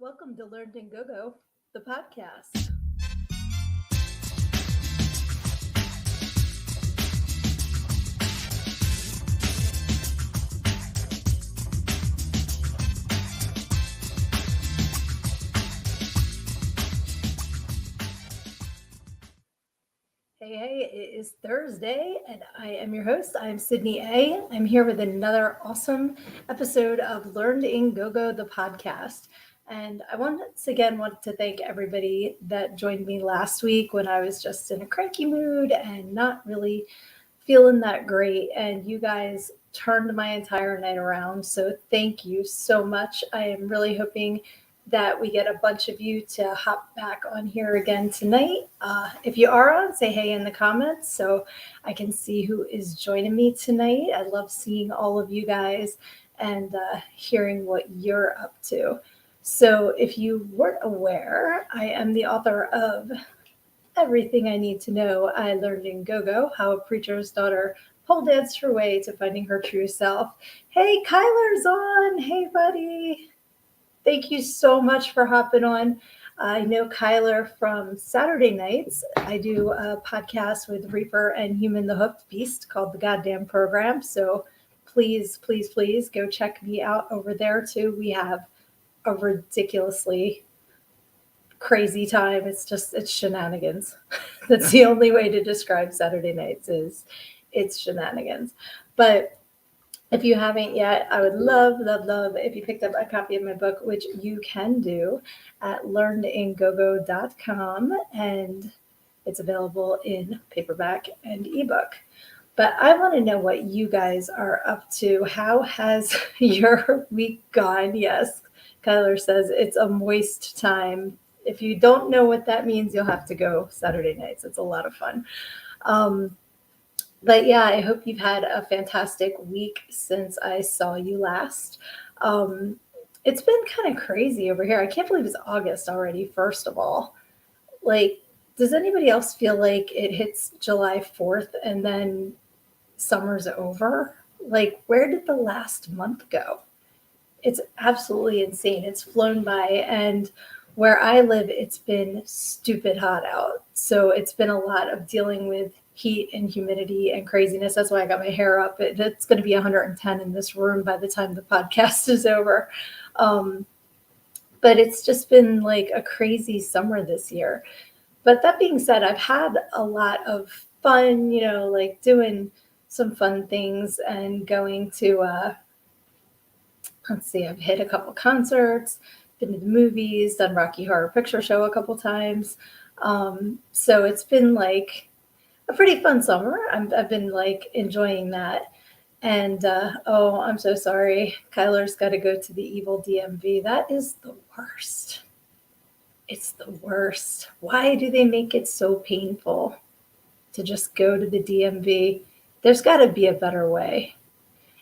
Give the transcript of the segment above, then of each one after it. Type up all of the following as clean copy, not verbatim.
Welcome to Learned in Go-Go, the podcast. Hey, it is Thursday, and I am your host. I'm Sydney A. I'm here with another awesome episode of Learned in Go-Go, the podcast. And I once again want to thank everybody that joined me last week when I was just in a cranky mood and not really feeling that great. And you guys turned my entire night around. So thank you so much. I am really hoping that we get a bunch of you to hop back on here again tonight. If you are on, say hey in the comments so I can see who is joining me tonight. I love seeing all of you guys and hearing what you're up to. So if you weren't aware, I am the author of Everything I Need to Know I Learned in Go-Go, How a Preacher's Daughter Pole Danced Her Way to Finding Her True Self. Hey, Kyler's on. Hey, buddy. Thank you so much for hopping on. I know Kyler from Saturday nights. I do a podcast with Reaper and Human the Hooked Beast called The Goddamn Program. So please, please, please go check me out over there too. We have a ridiculously crazy time. It's shenanigans. That's the only way to describe Saturday nights is it's shenanigans. But if you haven't yet, I would love, love, love if you picked up a copy of my book, which you can do at learnedingogo.com, and it's available in paperback and ebook. But I want to know what you guys are up to. How has your week gone? Yes, Kyler says it's a moist time. If you don't know what that means, you'll have to go Saturday nights. It's a lot of fun. But yeah, I hope you've had a fantastic week since I saw you last. It's been kind of crazy over here. I can't believe it's August already, first of all. Like, does anybody else feel like it hits July 4th and then summer's over? Like, where did the last month go? It's absolutely insane. It's flown by, and where I live, it's been stupid hot out. So it's been a lot of dealing with heat and humidity and craziness. That's why I got my hair up. It's going to be 110 in this room by the time the podcast is over. But it's just been like a crazy summer this year. But that being said, I've had a lot of fun, like doing some fun things and going to, let's see, I've hit a couple concerts, been to the movies, done Rocky Horror Picture Show a couple times. So it's been like a pretty fun summer. I've been like enjoying that. And oh, I'm so sorry. Kyler's got to go to the evil DMV. That is the worst. It's the worst. Why do they make it so painful to just go to the DMV? There's got to be a better way.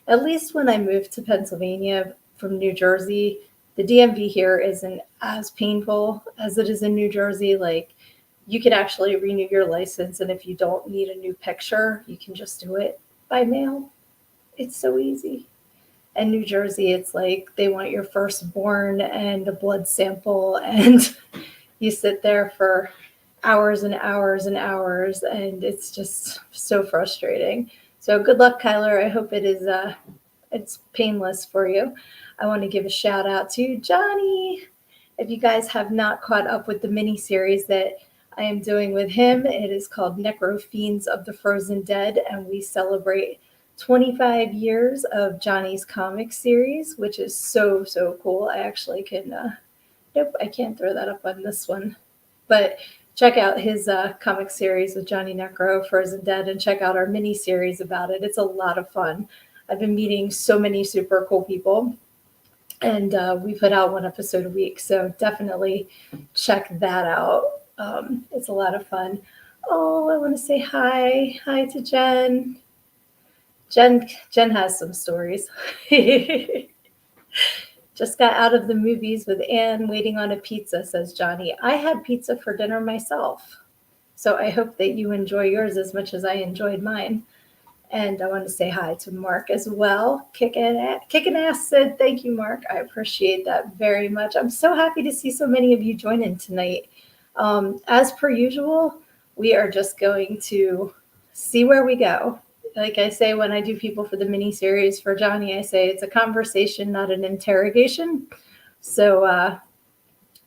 At least when I moved to Pennsylvania from New Jersey, the DMV here isn't as painful as it is in New Jersey. Like, you can actually renew your license, and if you don't need a new picture, you can just do it by mail. It's so easy. And New Jersey, it's like they want your firstborn and a blood sample, and you sit there for hours and hours and hours, and it's just so frustrating. So good luck, Kyler. I hope it is it's painless for you. I want to give a shout out to Johnny. If you guys have not caught up with the mini series that I am doing with him, it is called Necrofiends of the Frozen Dead, and we celebrate 25 years of Johnny's comic series, which is so, so cool. I actually can, nope, I can't throw that up on this one, but check out his comic series with Johnny Necro, Frozen Dead, and check out our mini series about it. It's a lot of fun. I've been meeting so many super cool people, and we put out one episode a week, so definitely check that out. It's a lot of fun. Oh, I want to say hi. Hi to Jen. Jen has some stories. Just got out of the movies with Anne waiting on a pizza, says Johnny. I had pizza for dinner myself. So I hope that you enjoy yours as much as I enjoyed mine. And I want to say hi to Mark as well. Kicking ass said, thank you, Mark. I appreciate that very much. I'm so happy to see so many of you joining tonight. As per usual, we are just going to see where we go. Like I say, when I do people for the mini series for Johnny, I say it's a conversation, not an interrogation. So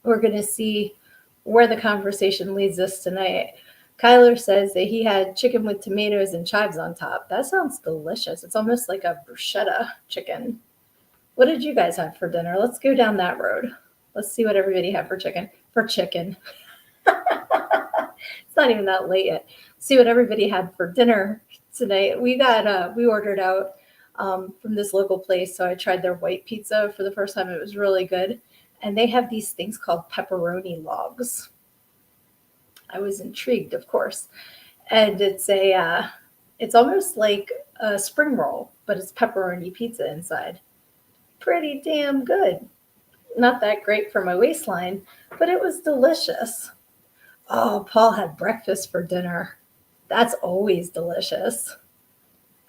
we're going to see where the conversation leads us tonight. Kyler says that he had chicken with tomatoes and chives on top. That sounds delicious. It's almost like a bruschetta chicken. What did you guys have for dinner? Let's go down that road. Let's see what everybody had for chicken. It's not even that late yet. See what everybody had for dinner tonight. We ordered out from this local place, so I tried their white pizza for the first time. It was really good. And they have these things called pepperoni logs. I was intrigued, of course. And it's almost like a spring roll, but it's pepperoni pizza inside. Pretty damn good. Not that great for my waistline, but it was delicious. Oh, Paul had breakfast for dinner. That's always delicious.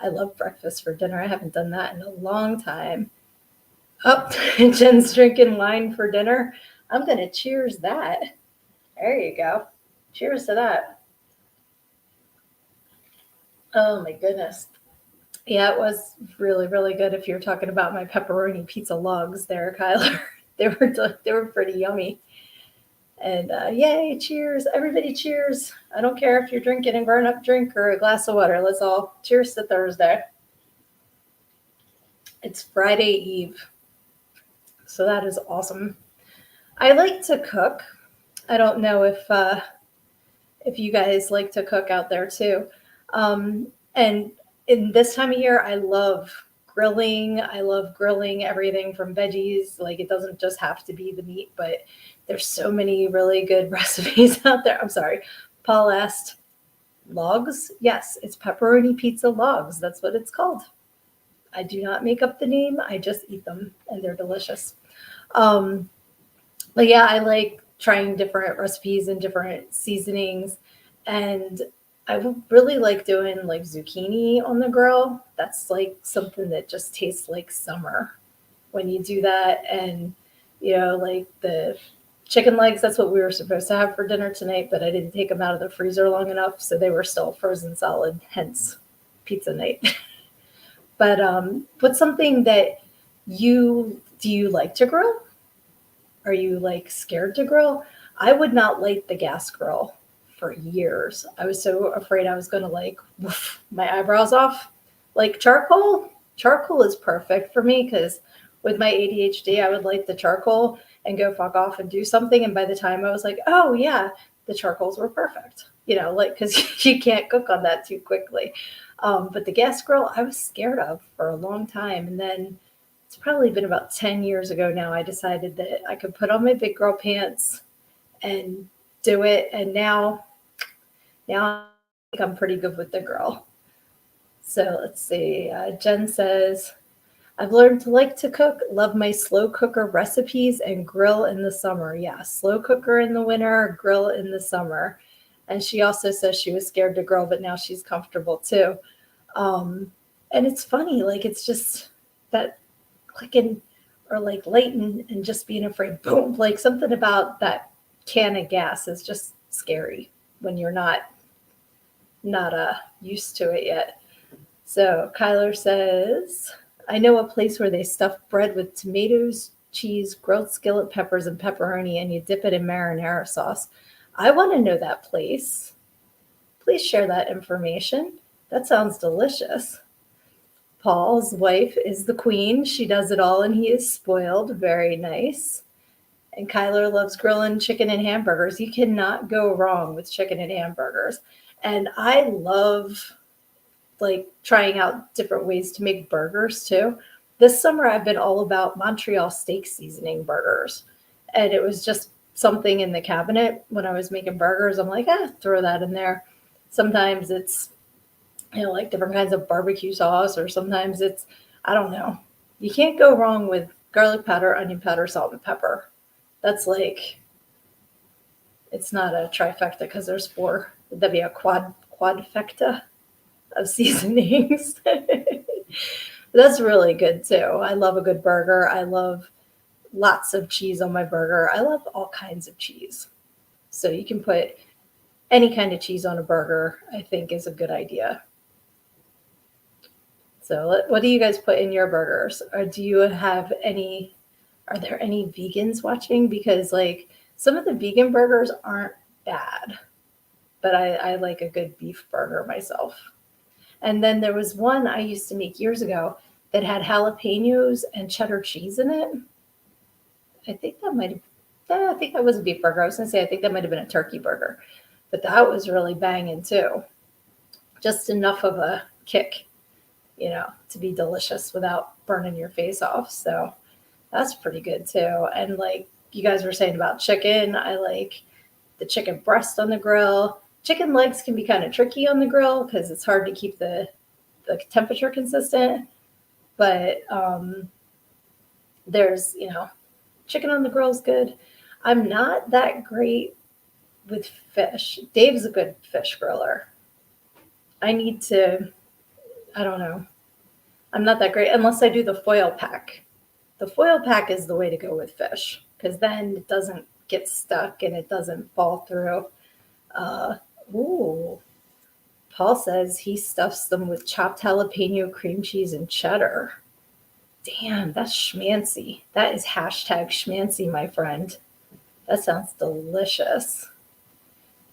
I love breakfast for dinner. I haven't done that in a long time. Oh, Jen's drinking wine for dinner. I'm going to cheers that. There you go. Cheers to that. Oh my goodness. Yeah, it was really, really good. If you're talking about my pepperoni pizza logs there, Kyler, they were pretty yummy. And yay, cheers. Everybody cheers. I don't care if you're drinking a grown-up drink or a glass of water. Let's all cheers to Thursday. It's Friday Eve. So that is awesome. I like to cook. I don't know if you guys like to cook out there too. And in this time of year, I love grilling. I love grilling everything from veggies. Like it doesn't just have to be the meat, but there's so many really good recipes out there. I'm sorry. Paul asked, logs? Yes, it's pepperoni pizza logs. That's what it's called. I do not make up the name. I just eat them and they're delicious. But yeah, I like trying different recipes and different seasonings. And I would really like doing like zucchini on the grill. That's like something that just tastes like summer when you do that. And, like the chicken legs, that's what we were supposed to have for dinner tonight, but I didn't take them out of the freezer long enough. So they were still frozen solid, hence pizza night. But what's something that do you like to grill? Are you like scared to grill? I would not light the gas grill for years. I was so afraid I was going to like woof my eyebrows off. Like charcoal is perfect for me because with my ADHD, I would light the charcoal and go fuck off and do something. And by the time I was like, oh yeah, the charcoals were perfect, like because you can't cook on that too quickly. But the gas grill, I was scared of for a long time. And then it's probably been about 10 years ago now, I decided that I could put on my big girl pants and do it. And now I think I'm pretty good with the grill. So let's see. Jen says, I've learned to like to cook, love my slow cooker recipes, and grill in the summer. Yeah, slow cooker in the winter, grill in the summer. And she also says she was scared to grill, but now she's comfortable too. And it's funny, like it's just that clicking or like lighting and just being afraid, boom, like something about that can of gas is just scary when you're not used to it yet. So Kyler says, I know a place where they stuff bread with tomatoes, cheese, grilled skillet peppers, and pepperoni, and you dip it in marinara sauce. I want to know that place. Please share that information. That sounds delicious. Paul's wife is the queen. She does it all, and he is spoiled. Very nice. And Kyler loves grilling chicken and hamburgers. You cannot go wrong with chicken and hamburgers. And I love like trying out different ways to make burgers too. This summer, I've been all about Montreal steak seasoning burgers. And it was just something in the cabinet when I was making burgers. I'm like, throw that in there. Sometimes it's, like different kinds of barbecue sauce, or sometimes it's, I don't know. You can't go wrong with garlic powder, onion powder, salt, and pepper. That's like, it's not a trifecta because there's four. That'd be a quadfecta. of seasonings. That's really good too. I love a good burger. I love lots of cheese on my burger. I love all kinds of cheese. So you can put any kind of cheese on a burger, I think is a good idea. So what do you guys put in your burgers? Or do you have any, are there any vegans watching? Because like some of the vegan burgers aren't bad, but I like a good beef burger myself. And then there was one I used to make years ago that had jalapenos and cheddar cheese in it. I think that might have, I think that was a beef burger. I was going to say, I think that might have been a turkey burger, but that was really banging too. Just enough of a kick, to be delicious without burning your face off. So that's pretty good too. And like you guys were saying about chicken, I like the chicken breast on the grill. Chicken legs can be kind of tricky on the grill because it's hard to keep the temperature consistent. But there's, chicken on the grill is good. I'm not that great with fish. Dave's a good fish griller. I need to, I don't know. I'm not that great unless I do the foil pack. The foil pack is the way to go with fish because then it doesn't get stuck and it doesn't fall through. Ooh, Paul says he stuffs them with chopped jalapeno, cream cheese, and cheddar. Damn, that's schmancy. That is hashtag schmancy, my friend. That sounds delicious.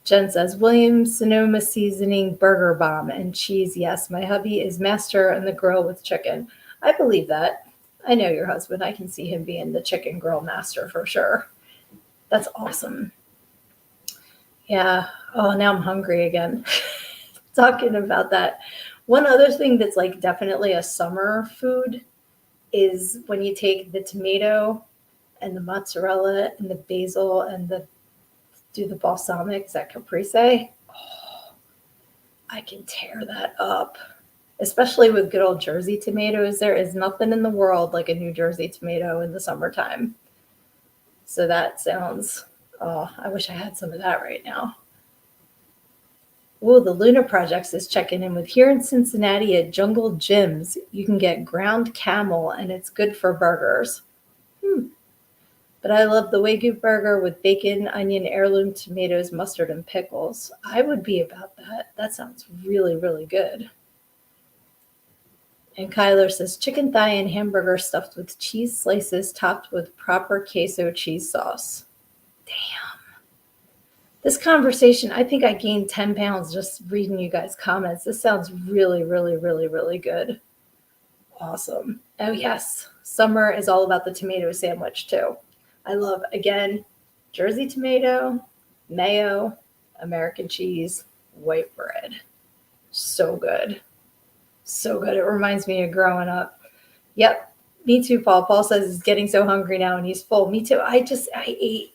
Jen says, Williams Sonoma seasoning burger bomb and cheese. Yes, my hubby is master on the grill with chicken. I believe that. I know your husband. I can see him being the chicken grill master for sure. That's awesome. Yeah. Oh, now I'm hungry again. Talking about that. One other thing that's like definitely a summer food is when you take the tomato and the mozzarella and the basil and do the balsamic, is that caprese? Oh, I can tear that up. Especially with good old Jersey tomatoes. There is nothing in the world like a New Jersey tomato in the summertime. So that sounds, oh, I wish I had some of that right now. Oh, the Luna Projects is checking in with here in Cincinnati at Jungle Gyms. You can get ground camel and it's good for burgers. But I love the Wagyu burger with bacon, onion, heirloom tomatoes, mustard, and pickles. I would be about that. That sounds really, really good. And Kyler says chicken thigh and hamburger stuffed with cheese slices topped with proper queso cheese sauce. Damn. This conversation, I think I gained 10 pounds just reading you guys' comments. This sounds really, really, really, really good. Awesome. Oh, yes. Summer is all about the tomato sandwich, too. I love, again, Jersey tomato, mayo, American cheese, white bread. So good. So good. It reminds me of growing up. Yep. Me too, Paul. Paul says he's getting so hungry now and he's full. Me too. I ate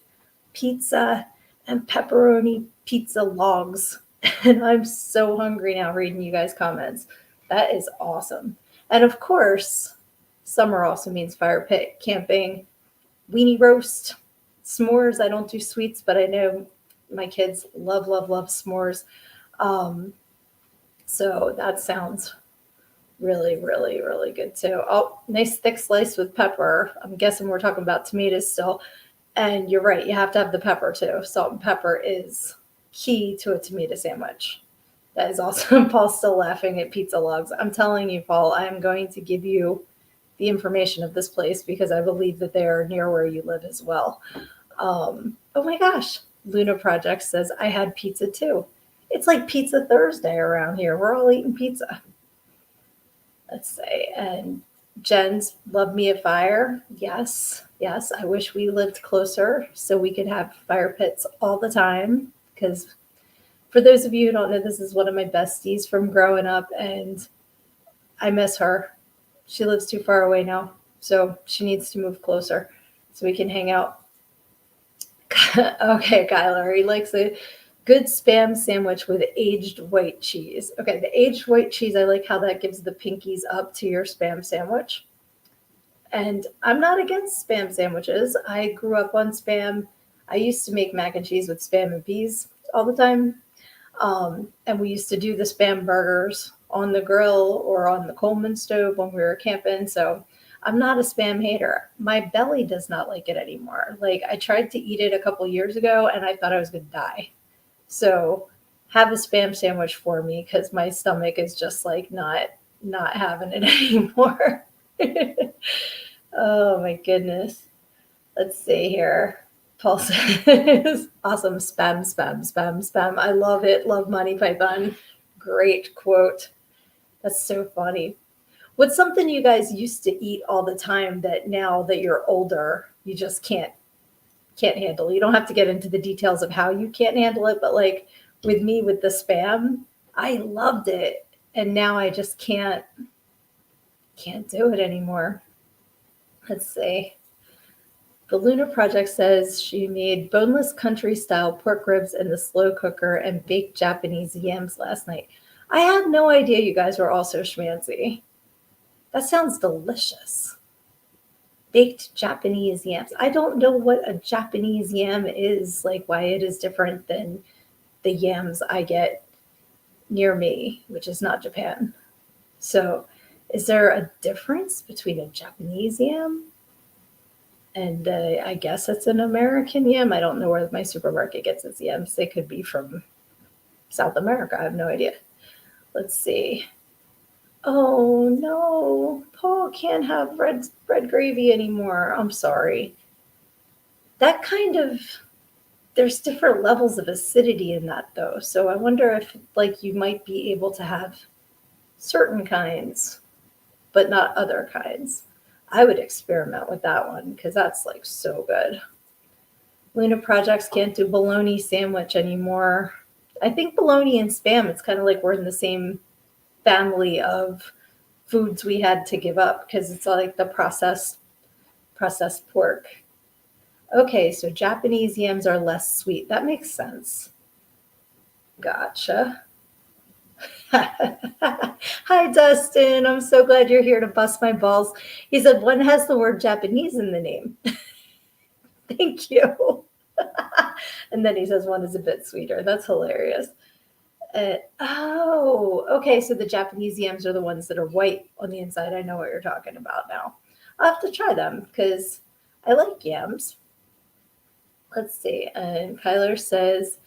pizza and pepperoni pizza logs. And I'm so hungry now reading you guys' comments. That is awesome. And of course, summer also means fire pit, camping, weenie roast, s'mores. I don't do sweets, but I know my kids love, love, love s'mores. So that sounds really, really, really good too. Oh, nice thick slice with pepper. I'm guessing we're talking about tomatoes still. And you're right, you have to have the pepper too. Salt and pepper is key to a tomato sandwich. That is awesome. Paul's still laughing at pizza logs. I'm telling you, Paul, I'm going to give you the information of this place because I believe that they are near where you live as well. Oh my gosh. Luna Project says, I had pizza too. It's like Pizza Thursday around here. We're all eating pizza. Let's say, and Jen's love me a fire. Yes. Yes. I wish we lived closer so we could have fire pits all the time. Because for those of you who don't know, this is one of my besties from growing up and I miss her. She lives too far away now. So she needs to move closer so we can hang out. Okay, Kyler, he likes a good Spam sandwich with aged white cheese. Okay, the aged white cheese, I like how that gives the pinkies up to your Spam sandwich. And I'm not against Spam sandwiches. I grew up on Spam. I used to make mac and cheese with Spam and peas all the time. And we used to do the Spam burgers on the grill or on the Coleman stove when we were camping. So I'm not a Spam hater. My belly does not like it anymore. Like I tried to eat it a couple years ago and I thought I was going to die. So have a Spam sandwich for me because my stomach is just like not having it anymore. Oh my goodness. Let's see here. Paul says, awesome. Spam, spam, spam, spam. I love it. Love Monty Python. Great quote. That's so funny. What's something you guys used to eat all the time that now that you're older, you just can't handle? You don't have to get into the details of how you can't handle it, but like with me with the Spam, I loved it. And now I just can't do it anymore. Let's see. The Lunar Project says she made boneless country-style pork ribs in the slow cooker and baked Japanese yams last night. I had no idea you guys were also schmancy. That sounds delicious. Baked Japanese yams. I don't know what a Japanese yam is, like why it is different than the yams I get near me, which is not Japan. So, is there a difference between a Japanese yam and I guess it's an American yam? I don't know where my supermarket gets its yams. They could be from South America. I have no idea. Let's see. Oh no, Paul can't have red gravy anymore. I'm sorry. That kind of there's different levels of acidity in that though. So I wonder if like you might be able to have certain kinds, but not other kinds. I would experiment with that one because that's like so good. Luna Projects can't do bologna sandwich anymore. I think bologna and Spam, it's kind of like we're in the same family of foods we had to give up because it's like the processed pork. Okay, so Japanese yams are less sweet. That makes sense. Gotcha. Hi, Dustin. I'm so glad you're here to bust my balls. He said one has the word Japanese in the name. Thank you. And then he says one is a bit sweeter. That's hilarious. Oh, okay. So the Japanese yams are the ones that are white on the inside. I know what you're talking about now. I'll have to try them because I like yams. Let's see. And Kyler says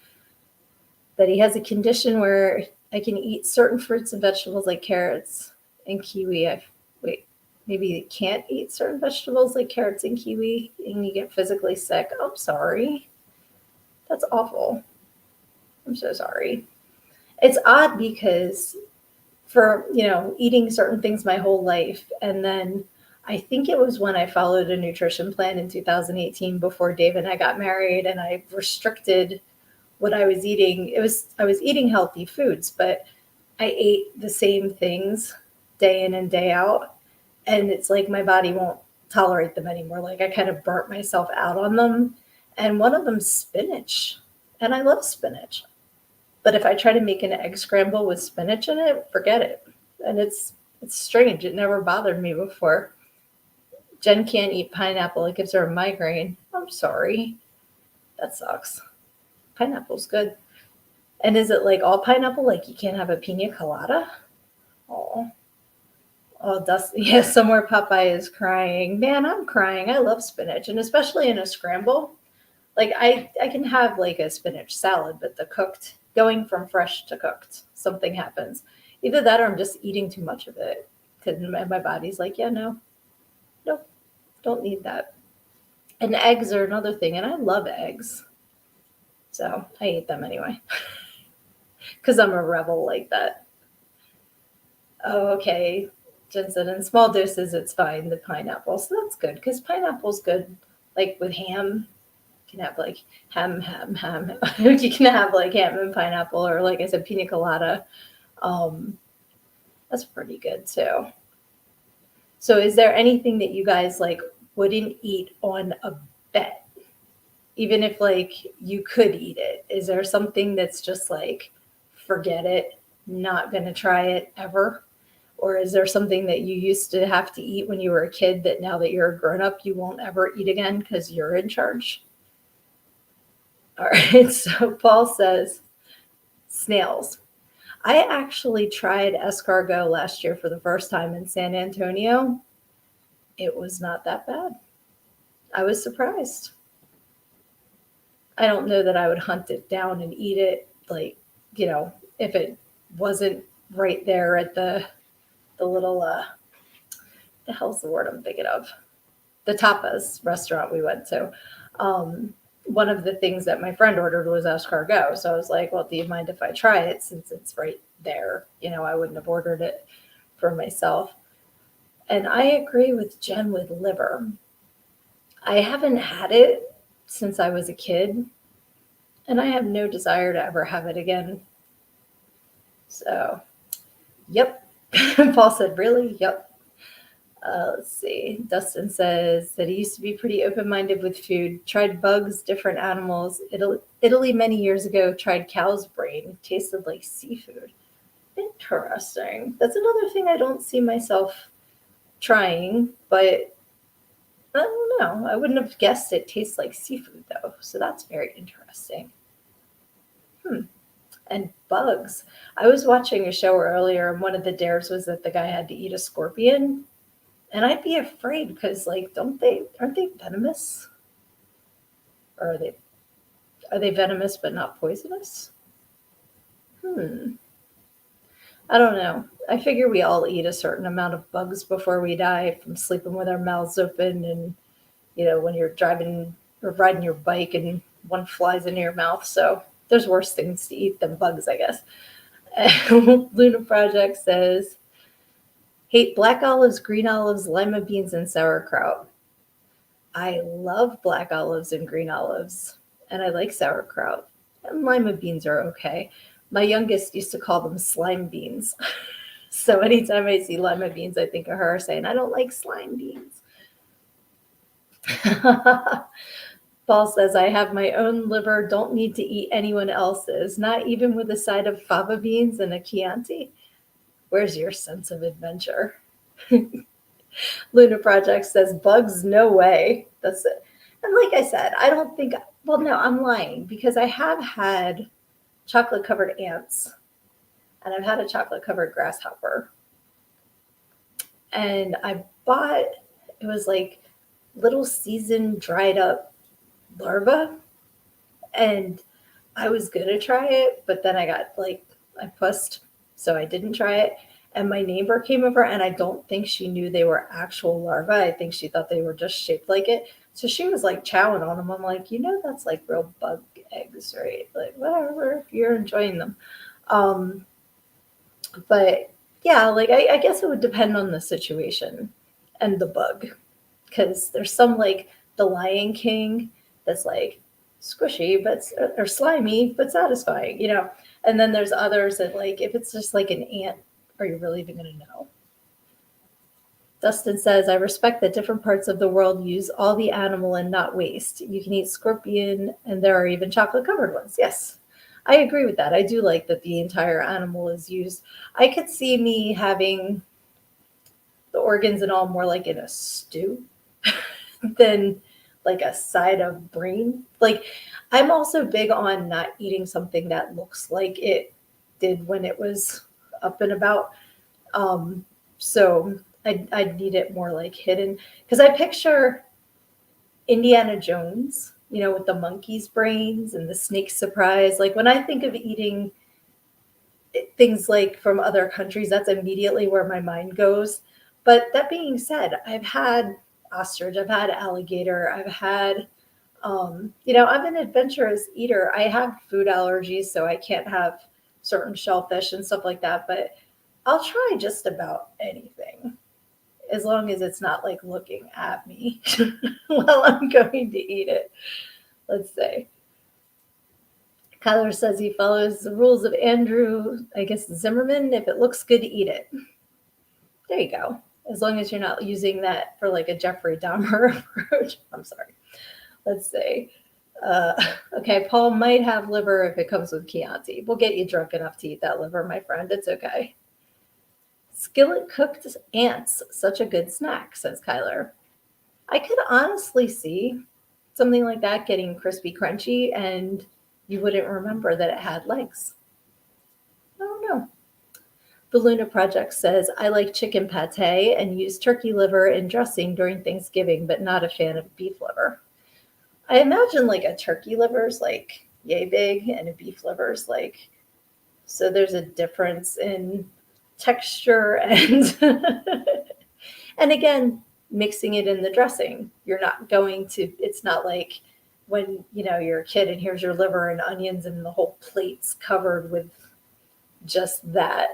that he has a condition where I can eat certain fruits and vegetables like carrots and kiwi. Wait, maybe you can't eat certain vegetables like carrots and kiwi and you get physically sick. I'm sorry. That's awful. I'm so sorry. It's odd because for, eating certain things my whole life, and then I think it was when I followed a nutrition plan in 2018 before Dave and I got married, and I restricted what I was eating. I was eating healthy foods, but I ate the same things day in and day out, and it's like my body won't tolerate them anymore. Like I kind of burnt myself out on them, and one of them's spinach, and I love spinach. But if I try to make an egg scramble with spinach in it, forget it. And it's strange. It never bothered me before. Jen can't eat pineapple. It gives her a migraine. I'm sorry. That sucks. Pineapple's good. And is it like all pineapple? Like you can't have a pina colada? Oh. Oh, Dusty. Yeah, somewhere Popeye is crying. Man, I'm crying. I love spinach. And especially in a scramble. Like I can have like a spinach salad, but the cooked, going from fresh to cooked, something happens. Either that or I'm just eating too much of it because my body's like, yeah, no, nope, don't need that. And eggs are another thing, and I love eggs. So I eat them anyway because I'm a rebel like that. Oh, okay. Jen said in small doses, it's fine, the pineapple. So that's good because pineapple's good like with ham. You can have like ham. You can have like ham and pineapple, or like I said, pina colada. That's pretty good too. So, is there anything that you guys like wouldn't eat on a bet, even if like you could eat it? Is there something that's just like, forget it, not gonna try it ever? Or is there something that you used to have to eat when you were a kid that now that you're a grown up, you won't ever eat again because you're in charge? All right, so Paul says snails. I actually tried escargot last year for the first time in San Antonio. It was not that bad. I was surprised. I don't know that I would hunt it down and eat it, like, if it wasn't right there at the little the hell's the word I'm thinking of? The tapas restaurant we went to. Um, One of the things that my friend ordered was escargot. So I was like, well, do you mind if I try it since it's right there? I wouldn't have ordered it for myself. And I agree with Jen with liver. I haven't had it since I was a kid, and I have no desire to ever have it again. So, yep. Paul said, really? Yep. Let's see. Dustin says that he used to be pretty open minded with food, tried bugs, different animals. Italy many years ago tried cow's brain, tasted like seafood. Interesting. That's another thing I don't see myself trying, but I don't know. I wouldn't have guessed it tastes like seafood though. So that's very interesting. Hmm. And bugs. I was watching a show earlier, and one of the dares was that the guy had to eat a scorpion. And I'd be afraid because, like, aren't they venomous? Or are they venomous but not poisonous? Hmm. I don't know. I figure we all eat a certain amount of bugs before we die from sleeping with our mouths open, and when you're driving or riding your bike and one flies into your mouth. So there's worse things to eat than bugs, I guess. Luna Project says, hate black olives, green olives, lima beans, and sauerkraut. I love black olives and green olives, and I like sauerkraut. And lima beans are okay. My youngest used to call them slime beans. So anytime I see lima beans, I think of her saying, I don't like slime beans. Paul says, I have my own liver, don't need to eat anyone else's, not even with a side of fava beans and a Chianti. Where's your sense of adventure? Luna Project says, bugs, no way. That's it. And like I said, I don't think, well, no, I'm lying because I have had chocolate covered ants and I've had a chocolate covered grasshopper. And I bought, it was like little seasoned dried up larvae. And I was going to try it, but then I pussed, so I didn't try it. And my neighbor came over, and I don't think she knew they were actual larvae. I think she thought they were just shaped like it. So she was like chowing on them. I'm like, that's like real bug eggs, right? Like, whatever, if you're enjoying them. Um, but yeah, like I guess it would depend on the situation and the bug. Because there's some like the Lion King that's like squishy but or slimy but satisfying. And then there's others that, like, if it's just like an ant, are you really even going to know? Dustin says, I respect that different parts of the world use all the animal and not waste. You can eat scorpion, and there are even chocolate covered ones. Yes, I agree with that. I do like that the entire animal is used. I could see me having the organs and all more like in a stew than like a side of brain. Like, I'm also big on not eating something that looks like it did when it was up and about. So I'd need it more like hidden because I picture Indiana Jones, with the monkey's brains and the snake surprise. Like, when I think of eating things like from other countries, that's immediately where my mind goes. But that being said, I've had ostrich, I've had alligator, I've had, I'm an adventurous eater. I have food allergies, so I can't have certain shellfish and stuff like that. But I'll try just about anything as long as it's not like looking at me while I'm going to eat it. Let's say. Kyler says he follows the rules of Andrew, I guess, Zimmerman. If it looks good, eat it. There you go. As long as you're not using that for like a Jeffrey Dahmer approach. I'm sorry. Let's see. Uh, okay, Paul might have liver if it comes with Chianti. We'll get you drunk enough to eat that liver, my friend. It's okay. Skillet cooked ants, such a good snack, says Kyler. I could honestly see something like that getting crispy, crunchy, and you wouldn't remember that it had legs. I don't know. The Luna Project says, I like chicken pate and use turkey liver in dressing during Thanksgiving, but not a fan of beef liver. I imagine like a turkey liver's like yay big and a beef liver's like, so there's a difference in texture and and again, mixing it in the dressing. You're not going to, it's not like when, you're a kid and here's your liver and onions and the whole plate's covered with just that.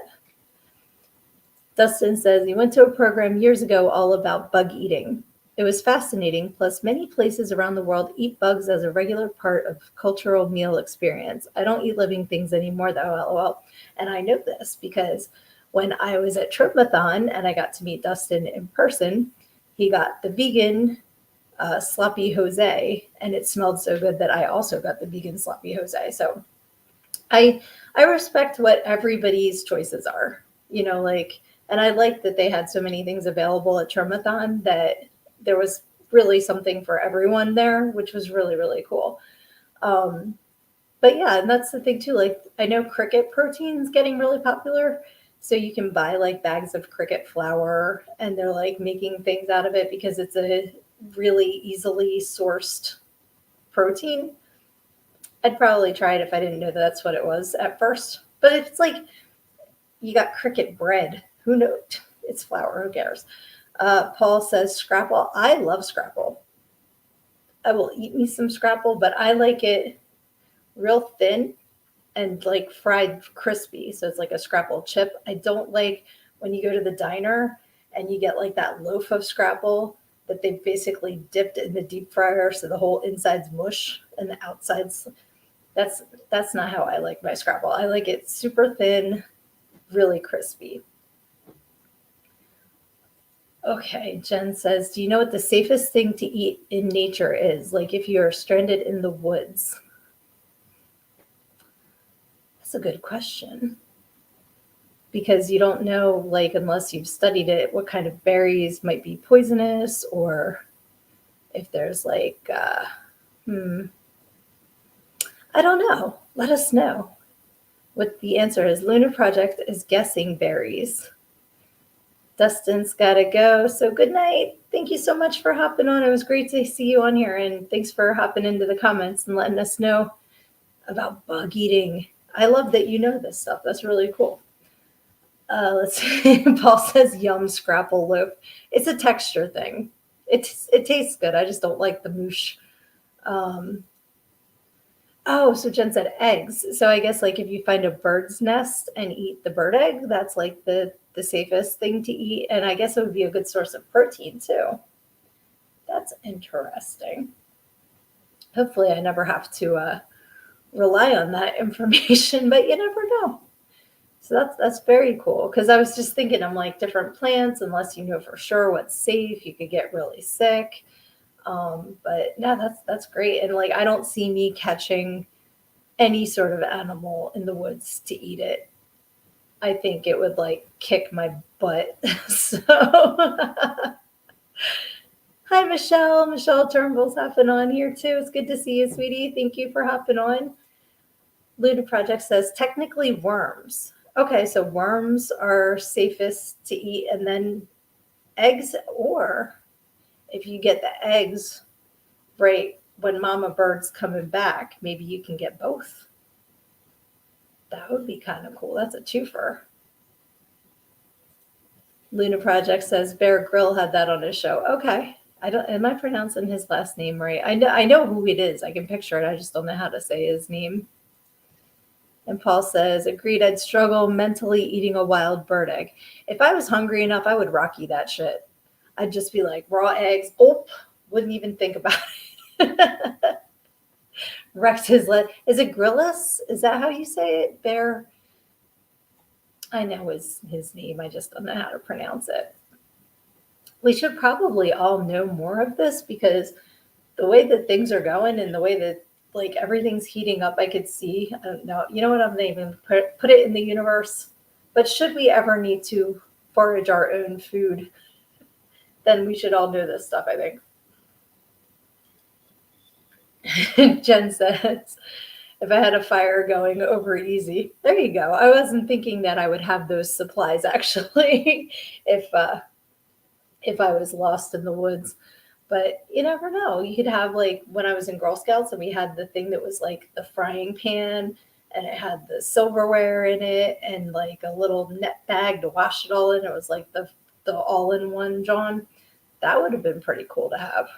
Dustin says he went to a program years ago all about bug eating. It was fascinating, plus many places around the world eat bugs as a regular part of cultural meal experience. I don't eat living things anymore though, lol. And I know this because when I was at Tripathon and I got to meet Dustin in person, he got the vegan sloppy Jose, and it smelled so good that I also got the vegan sloppy Jose. So I respect what everybody's choices are, and I like that they had so many things available at Trimathon that there was really something for everyone there, which was really, really cool. But yeah, and that's the thing too. Like I know cricket protein's getting really popular. So you can buy like bags of cricket flour and they're like making things out of it because it's a really easily sourced protein. I'd probably try it if I didn't know that that's what it was at first. But if it's like you got cricket bread, who knows? It's flour, who cares? Paul says Scrapple. I love Scrapple. I will eat me some Scrapple, but I like it real thin and like fried crispy. So it's like a Scrapple chip. I don't like when you go to the diner and you get like that loaf of Scrapple that they basically dipped in the deep fryer so the whole inside's mush and the outside's that's not how I like my Scrapple. I like it super thin, really crispy. Okay, Jen says, do you know what the safest thing to eat in nature is? Like if you're stranded in the woods? That's a good question. Because you don't know, like, unless you've studied it, what kind of berries might be poisonous or if there's like, I don't know. Let us know what the answer is. Lunar Project is guessing berries. Dustin's got to go. So good night. Thank you so much for hopping on. It was great to see you on here. And thanks for hopping into the comments and letting us know about bug eating. I love that you know this stuff. That's really cool. Let's see. Paul says yum Scrapple loaf. It's a texture thing. It tastes good. I just don't like the moosh. So Jen said eggs. So I guess like if you find a bird's nest and eat the bird egg, that's like the safest thing to eat. And I guess it would be a good source of protein too. That's interesting. Hopefully I never have to rely on that information, but you never know. So that's very cool. Because I was just thinking, I'm like different plants, unless you know for sure what's safe, you could get really sick. But no, that's great. And like I don't see me catching any sort of animal in the woods to eat it. I think it would like kick my butt. So hi Michelle. Michelle Turnbull's hopping on here too. It's good to see you, sweetie. Thank you for hopping on. Luna Project says technically worms. Okay, so worms are safest to eat, and then eggs, or if you get the eggs right when mama bird's coming back, maybe you can get both. That would be kind of cool. That's a twofer. Luna Project says Bear Grylls had that on his show. Okay. Am I pronouncing his last name right? I know who it is. I can picture it. I just don't know how to say his name. And Paul says, agreed, I'd struggle mentally eating a wild bird egg. If I was hungry enough, I would Rocky that shit. I'd just be like, raw eggs. Oh, wouldn't even think about it. Rex his leg. Is it Grillis? Is that how you say it? Bear. I know his name. I just don't know how to pronounce it. We should probably all know more of this because the way that things are going and the way that like everything's heating up, I could see. I don't know. You know what? I'm not even put it in the universe. But should we ever need to forage our own food, then we should all know this stuff, I think. Jen says, if I had a fire going over easy. There you go. I wasn't thinking that I would have those supplies actually if I was lost in the woods. But you never know. You could have like when I was in Girl Scouts and we had the thing that was like the frying pan and it had the silverware in it and like a little net bag to wash it all in. It was like the all in one John. That would have been pretty cool to have.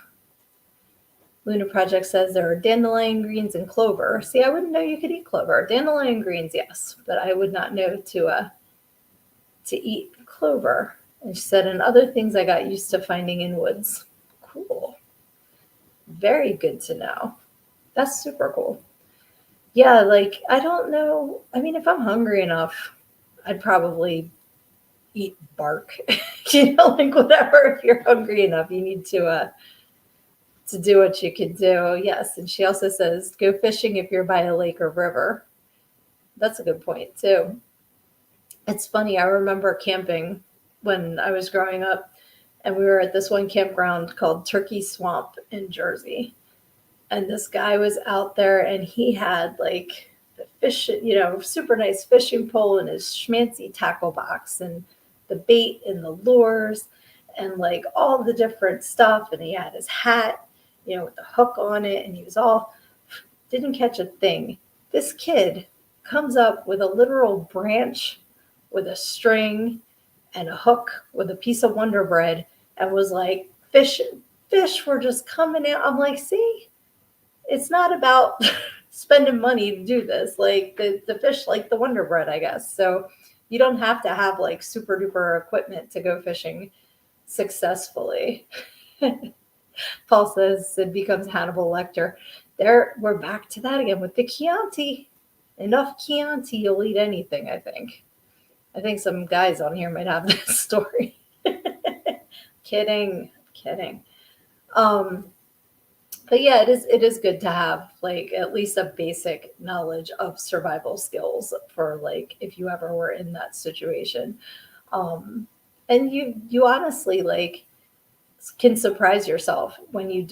Luna Project says there are dandelion greens and clover. See, I wouldn't know you could eat clover. Dandelion greens, yes, but I would not know to eat clover. And she said, and other things I got used to finding in woods. Cool. Very good to know. That's super cool. Yeah, like I don't know. I mean, if I'm hungry enough, I'd probably eat bark. Like whatever. If you're hungry enough, you need to do what you can do. Yes, and she also says go fishing if you're by a lake or river. That's a good point too. It's funny. I remember camping when I was growing up, and we were at this one campground called Turkey Swamp in Jersey. And this guy was out there, and he had like the fish, super nice fishing pole and his schmancy tackle box, and the bait and the lures, and like all the different stuff. And he had his hat, with the hook on it, and he was all didn't catch a thing. This kid comes up with a literal branch with a string and a hook with a piece of Wonder Bread and was like, fish were just coming out. I'm like, see, it's not about spending money to do this. Like the fish like the Wonder Bread, I guess. So you don't have to have like super duper equipment to go fishing successfully. Paul says it becomes Hannibal Lecter. There, we're back to that again with the Chianti. Enough Chianti, you'll eat anything, I think. I think some guys on here might have this story. Kidding. Um, but yeah, it is good to have like at least a basic knowledge of survival skills for like if you ever were in that situation. Um, and you honestly like can surprise yourself when you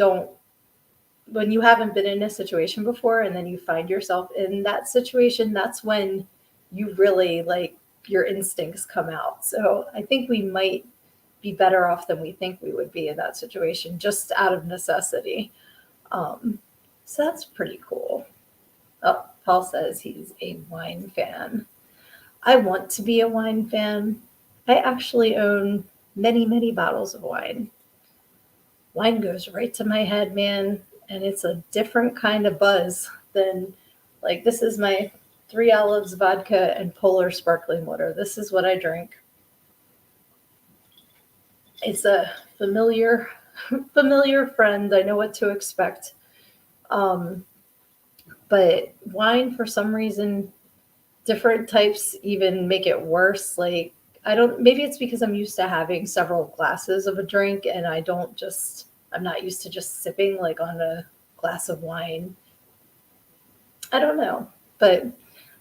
haven't been in a situation before and then you find yourself in that situation. That's when you really like your instincts come out. So I think we might be better off than we think we would be in that situation just out of necessity. um, so that's pretty cool. Oh, Paul says he's a wine fan. I want to be a wine fan. I actually own many, many bottles of wine. Wine goes right to my head, man. And it's a different kind of buzz than like this is my Three Olives vodka and Polar sparkling water. This is what I drink. It's a familiar friend. I know what to expect. Um, but wine, for some reason, different types even make it worse. Like, I don't, maybe it's because I'm used to having several glasses of a drink and I'm not used to just sipping like on a glass of wine. I don't know. But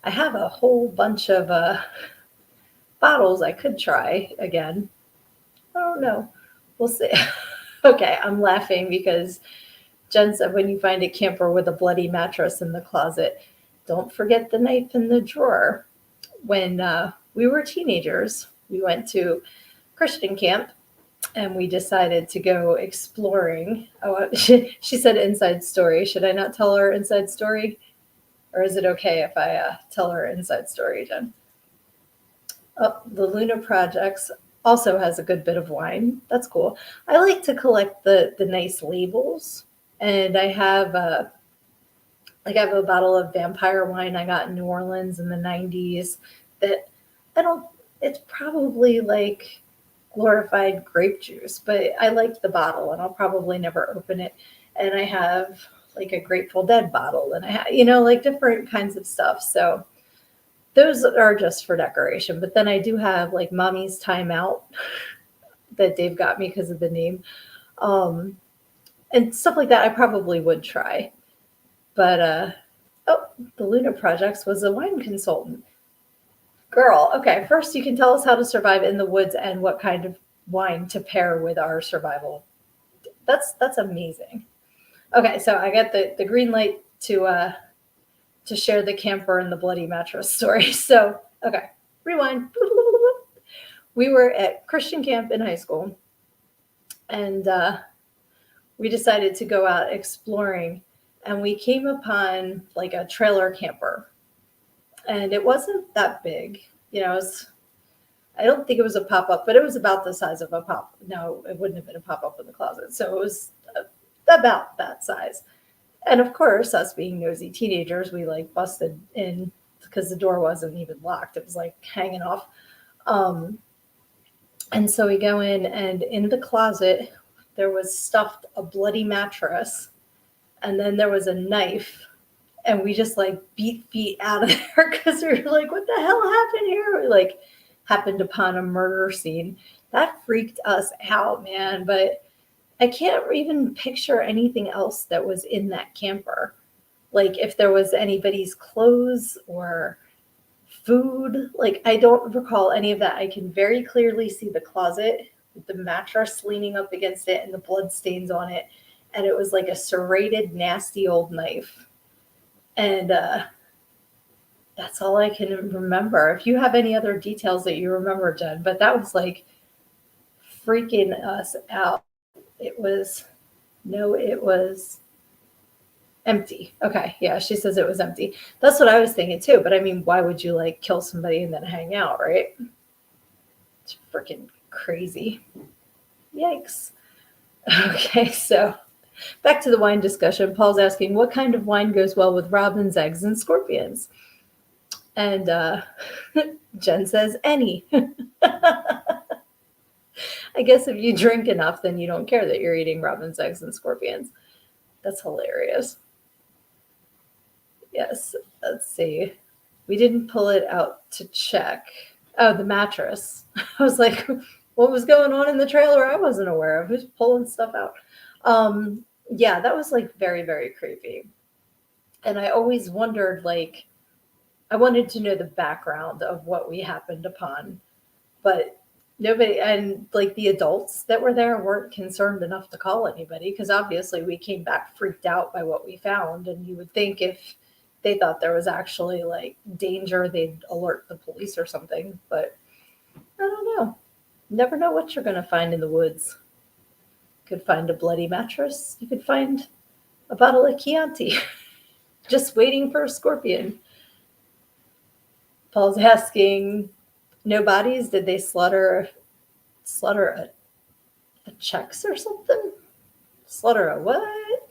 I have a whole bunch of bottles I could try again. I don't know. We'll see. Okay, I'm laughing because Jen said when you find a camper with a bloody mattress in the closet, don't forget the knife in the drawer. When we were teenagers, we went to Christian camp and we decided to go exploring. Oh, she said inside story. Should I not tell her inside story? Or is it okay if I tell her inside story, Jen? Oh, the Luna Projects also has a good bit of wine. That's cool. I like to collect the nice labels, and I have a bottle of vampire wine I got in New Orleans in the '90s. That I don't. It's probably like glorified grape juice, but I like the bottle, and I'll probably never open it. And I have like a Grateful Dead bottle, and I have like different kinds of stuff. So those are just for decoration. But then I do have like Mommy's Time Out that Dave got me because of the name. Um, and stuff like that I probably would try. But oh, the Luna Projects was a wine consultant. Girl, okay, first you can tell us how to survive in the woods and what kind of wine to pair with our survival. That's amazing. Okay, so I got the green light to share the camper and the bloody mattress story. So, okay, rewind. We were at Christian camp in high school, and we decided to go out exploring, and we came upon like a trailer camper, and it wasn't that big. It was, I don't think it was a pop up, but it was about the size of a pop. No, it wouldn't have been a pop up in the closet. So it was about that size. And of course, us being nosy teenagers, we like busted in because the door wasn't even locked. It was like hanging off. Um, and so we go in, and in the closet, there was stuffed a bloody mattress, and then there was a knife. And we just like beat feet out of there because we were like, what the hell happened here? We like happened upon a murder scene. That freaked us out, man. But I can't even picture anything else that was in that camper. Like if there was anybody's clothes or food, like I don't recall any of that. I can very clearly see the closet with the mattress leaning up against it and the blood stains on it. And it was like a serrated, nasty old knife. And that's all I can remember. If you have any other details that you remember, Jen, but that was like freaking us out. It was empty. Okay, yeah, she says it was empty. That's what I was thinking too. But I mean, why would you like kill somebody and then hang out, right? It's freaking crazy. Yikes. Okay, so back to the wine discussion. Paul's asking, what kind of wine goes well with robins, eggs, and scorpions? And Jen says, any. I guess if you drink enough, then you don't care that you're eating robins, eggs, and scorpions. That's hilarious. Yes, let's see. We didn't pull it out to check. Oh, the mattress. I was like, what was going on in the trailer? I wasn't aware of. Who's pulling stuff out? Yeah, that was like very, very creepy. And I always wondered, like, I wanted to know the background of what we happened upon, but nobody, and like the adults that were there weren't concerned enough to call anybody because obviously we came back freaked out by what we found. And you would think if they thought there was actually like danger, they'd alert the police or something. But I don't know. Never know what you're going to find in the woods. You could find a bloody mattress. You could find a bottle of Chianti just waiting for a scorpion. Paul's asking, no bodies? Did they slaughter a Czechs or something? Slaughter a what?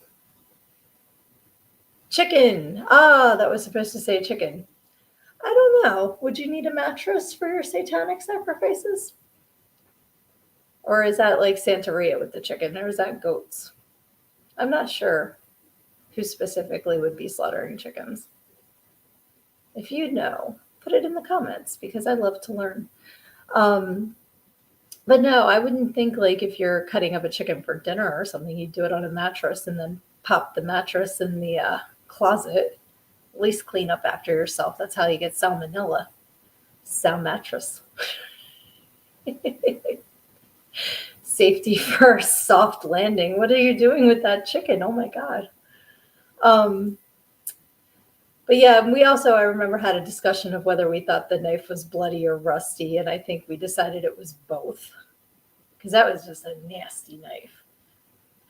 Chicken. Ah, that was supposed to say chicken. I don't know. Would you need a mattress for your satanic sacrifices? Or is that like Santeria with the chicken? Or is that goats? I'm not sure who specifically would be slaughtering chickens. If you know, put it in the comments because I'd love to learn. But no, I wouldn't think like if you're cutting up a chicken for dinner or something, you'd do it on a mattress and then pop the mattress in the closet. At least clean up after yourself. That's how you get salmonella. Sound mattress. Safety first, soft landing. What are you doing with that chicken? Oh my God. But yeah, we also, I remember, had a discussion of whether we thought the knife was bloody or rusty. And I think we decided it was both because that was just a nasty knife.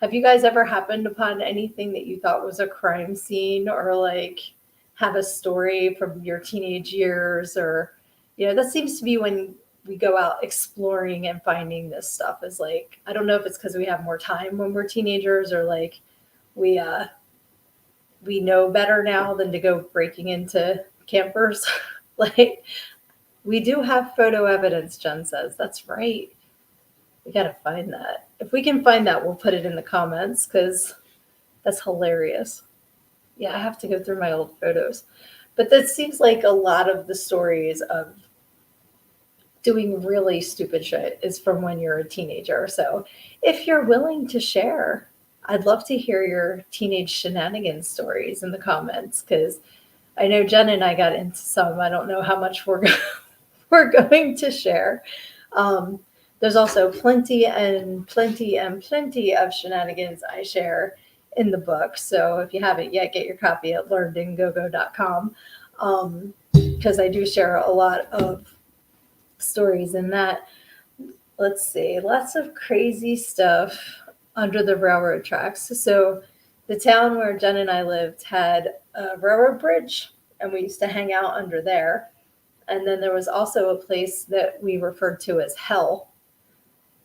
Have you guys ever happened upon anything that you thought was a crime scene or like have a story from your teenage years? Or, that seems to be when we go out exploring and finding this stuff is like, I don't know if it's because we have more time when we're teenagers or like we know better now than to go breaking into campers. Like we do have photo evidence, Jen says. That's right. We got to find that. If we can find that, we'll put it in the comments because that's hilarious. Yeah, I have to go through my old photos. But that seems like a lot of the stories of doing really stupid shit is from when you're a teenager. So if you're willing to share, I'd love to hear your teenage shenanigans stories in the comments because I know Jen and I got into some. I don't know how much we're going to share. There's also plenty of shenanigans I share in the book. So if you haven't yet, get your copy at learnedingogo.com, because I do share a lot of stories in that. Let's see, lots of crazy stuff under the railroad tracks. So the town where Jen and I lived had a railroad bridge, and we used to hang out under there. And then there was also a place that we referred to as Hell.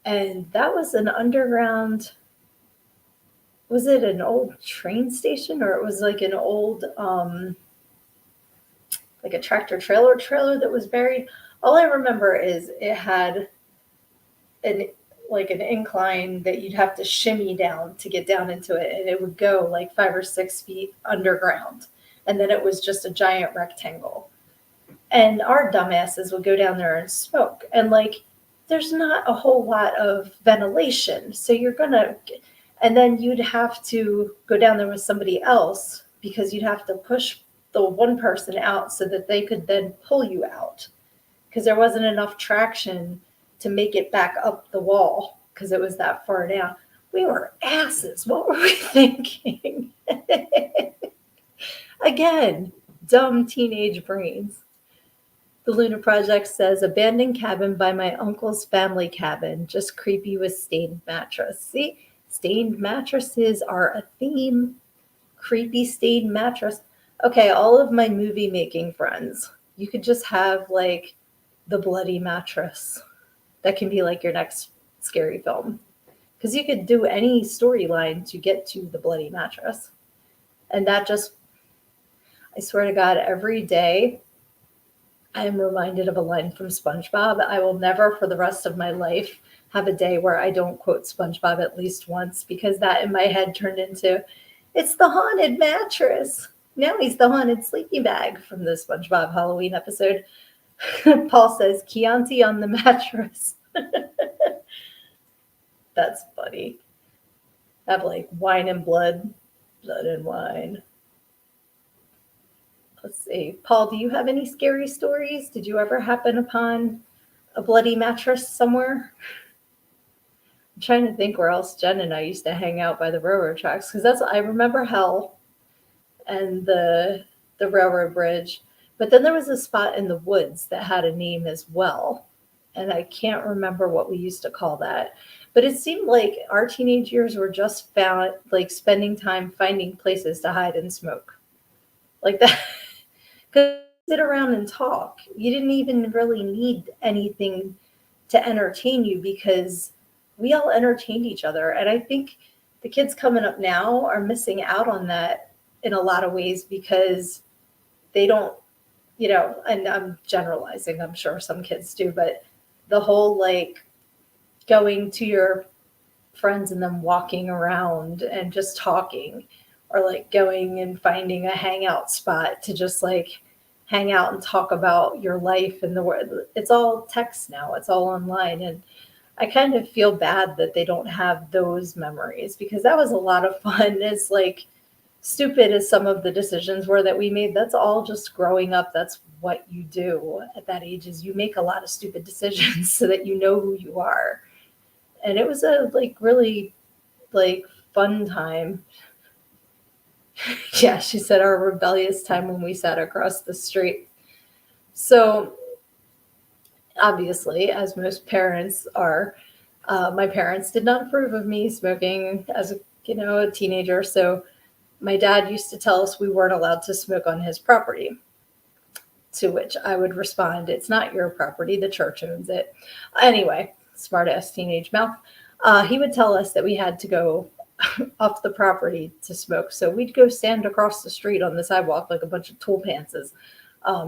And that was an underground, was it an old train station, or it was like an old, like a tractor trailer that was buried? All I remember is it had an like an incline that you'd have to shimmy down to get down into it, and it would go like 5 or 6 feet underground, and then it was just a giant rectangle, and our dumbasses would go down there and smoke, and like there's not a whole lot of ventilation, so you're gonna, and then you'd have to go down there with somebody else because you'd have to push the one person out so that they could then pull you out, because there wasn't enough traction to make it back up the wall because it was that far down. We were asses. What were we thinking? Again, dumb teenage brains. The Luna Project says, abandoned cabin by my uncle's family cabin, just creepy with stained mattress. See, stained mattresses are a theme. Creepy stained mattress. Okay, all of my movie making friends, you could just have like the bloody mattress. That can be like your next scary film, because you could do any storyline to get to the bloody mattress. And that just, I swear to God, every day I am reminded of a line from SpongeBob. I will never for the rest of my life have a day where I don't quote SpongeBob at least once, because that in my head turned into, it's the haunted mattress. Now he's the haunted sleeping bag from the SpongeBob Halloween episode. Paul says, Chianti on the mattress. That's funny. I have like wine and blood, blood and wine. Let's see. Paul, do you have any scary stories? Did you ever happen upon a bloody mattress somewhere? I'm trying to think where else Jen and I used to hang out by the railroad tracks, because that's, I remember Hell and the railroad bridge. But then there was a spot in the woods that had a name as well, and I can't remember what we used to call that. But it seemed like our teenage years were just found like spending time finding places to hide and smoke, like that. Because sit around and talk. You didn't even really need anything to entertain you, because we all entertained each other. And I think the kids coming up now are missing out on that in a lot of ways, because they don't, you know, and I'm generalizing, I'm sure some kids do, but the whole like going to your friends and then walking around and just talking, or like going and finding a hangout spot to just like hang out and talk about your life and the world. It's all text now, it's all online. And I kind of feel bad that they don't have those memories, because that was a lot of fun. It's like, stupid as some of the decisions were that we made, that's all just growing up. That's what you do at that age, is you make a lot of stupid decisions so that you know who you are. And it was a like really like fun time. Yeah, she said our rebellious time when we sat across the street. So obviously, as most parents are, my parents did not approve of me smoking as a teenager. So my dad used to tell us we weren't allowed to smoke on his property, to which I would respond, it's not your property, the church owns it. Anyway, smart ass teenage mouth. He would tell us that we had to go off the property to smoke. So we'd go stand across the street on the sidewalk like a bunch of tool pantses,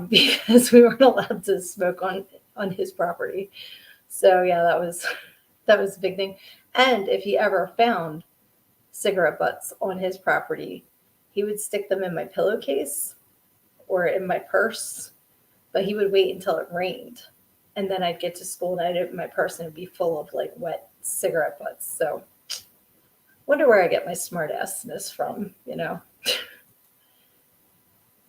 because we weren't allowed to smoke on his property. So yeah, that was a big thing. And if he ever found cigarette butts on his property, he would stick them in my pillowcase or in my purse, but he would wait until it rained, and then I'd get to school and I'd open my purse and it'd be full of like wet cigarette butts. So wonder where I get my smart assness from,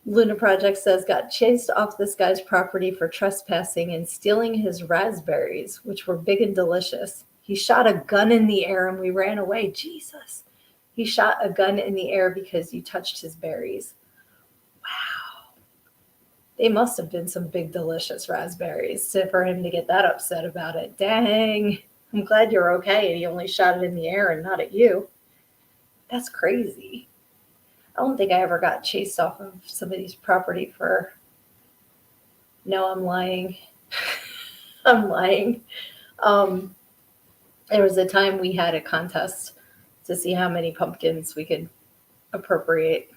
Luna Project says, got chased off this guy's property for trespassing and stealing his raspberries, which were big and delicious. He shot a gun in the air and we ran away. Jesus. He shot a gun in the air because you touched his berries. Wow. They must have been some big, delicious raspberries for him to get that upset about it. Dang. I'm glad you're okay and he only shot it in the air and not at you. That's crazy. I don't think I ever got chased off of somebody's property for. No, I'm lying. I'm lying. Um, there was a time we had a contest to see how many pumpkins we could appropriate.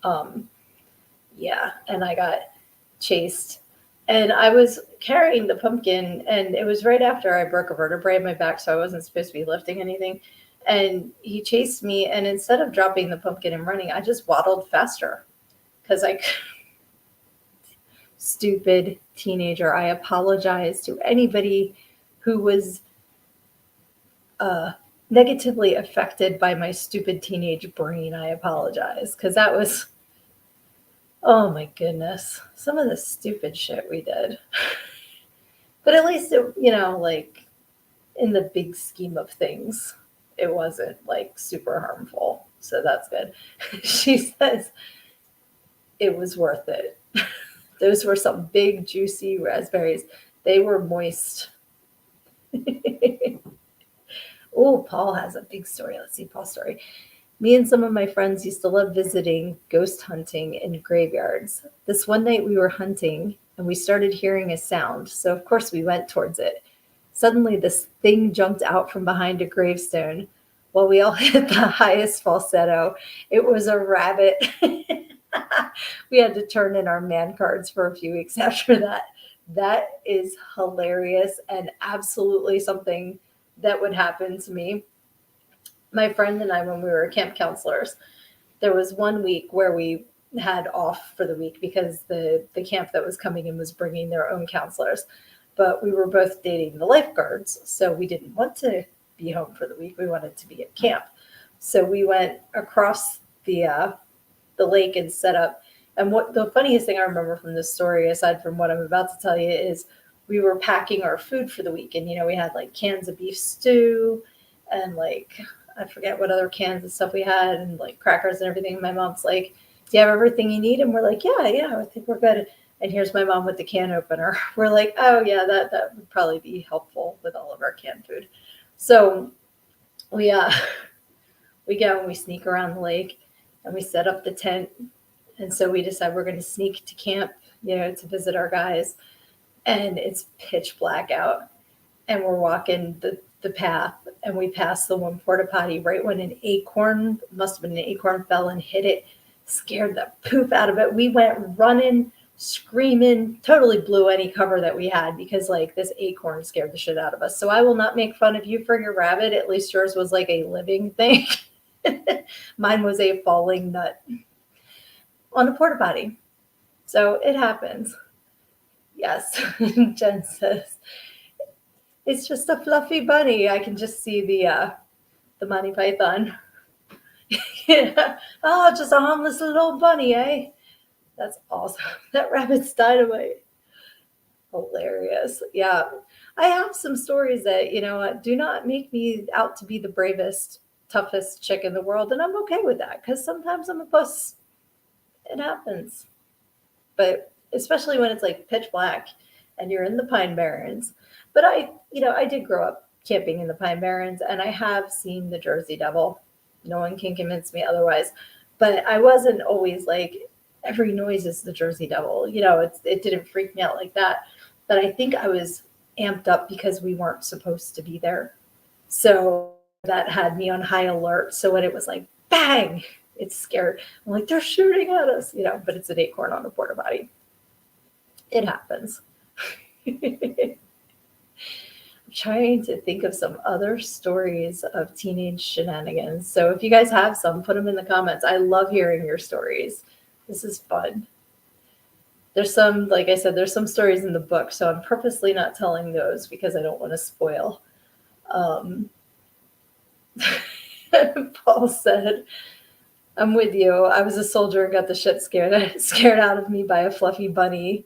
Um, yeah, and I got chased. And I was carrying the pumpkin, and it was right after I broke a vertebrae in my back, so I wasn't supposed to be lifting anything. And he chased me, and instead of dropping the pumpkin and running, I just waddled faster because I stupid teenager. I apologize to anybody who was uh, negatively affected by my stupid teenage brain. I apologize because that was, oh my goodness, some of the stupid shit we did. But at least it, like in the big scheme of things, it wasn't like super harmful. So that's good. She says it was worth it. Those were some big, juicy raspberries. They were moist. Oh, Paul has a big story. Let's see Paul's story. Me and some of my friends used to love visiting ghost hunting in graveyards. This one night we were hunting and we started hearing a sound, so of course we went towards it. Suddenly, this thing jumped out from behind a gravestone. While we all hit the highest falsetto, it was a rabbit. We had to turn in our man cards for a few weeks after that. That is hilarious and absolutely something that would happen to me. My friend and I, when we were camp counselors, there was one week where we had off for the week because the camp that was coming in was bringing their own counselors. But we were both dating the lifeguards, so we didn't want to be home for the week. We wanted to be at camp. So we went across the lake and set up. And what the funniest thing I remember from this story, aside from what I'm about to tell you, is we were packing our food for the week. And, we had like cans of beef stew and like, I forget what other cans of stuff we had and like crackers and everything. My mom's like, do you have everything you need? And we're like, yeah, I think we're good. And here's my mom with the can opener. We're like, oh yeah, that would probably be helpful with all of our canned food. So we we go and we sneak around the lake and we set up the tent. And so we decide we're going to sneak to camp, to visit our guys. And it's pitch black out. And we're walking the path and we passed the one porta potty right when an acorn, must have been an acorn, fell and hit it, scared the poop out of it. We went running, screaming, totally blew any cover that we had because like this acorn scared the shit out of us. So I will not make fun of you for your rabbit. At least yours was like a living thing. Mine was a falling nut on a porta potty. So it happens. Yes. Jen says, it's just a fluffy bunny. I can just see the Monty Python. Yeah. Oh, just a harmless little old bunny, eh? That's awesome. That rabbit's dynamite. Hilarious. Yeah. I have some stories that, do not make me out to be the bravest, toughest chick in the world. And I'm okay with that because sometimes I'm a puss. It happens. But especially when it's like pitch black and you're in the Pine Barrens. But I did grow up camping in the Pine Barrens and I have seen the Jersey Devil. No one can convince me otherwise. But I wasn't always like, every noise is the Jersey Devil. It didn't freak me out like that. But I think I was amped up because we weren't supposed to be there. So that had me on high alert. So when it was like, bang, it's scared. I'm like, they're shooting at us, but it's an acorn on a porta potty. It happens. I'm trying to think of some other stories of teenage shenanigans. So if you guys have some, put them in the comments. I love hearing your stories. This is fun. There's some, like I said, there's some stories in the book, so I'm purposely not telling those because I don't want to spoil. Paul said, I'm with you. I was a soldier and got the shit scared out of me by a fluffy bunny.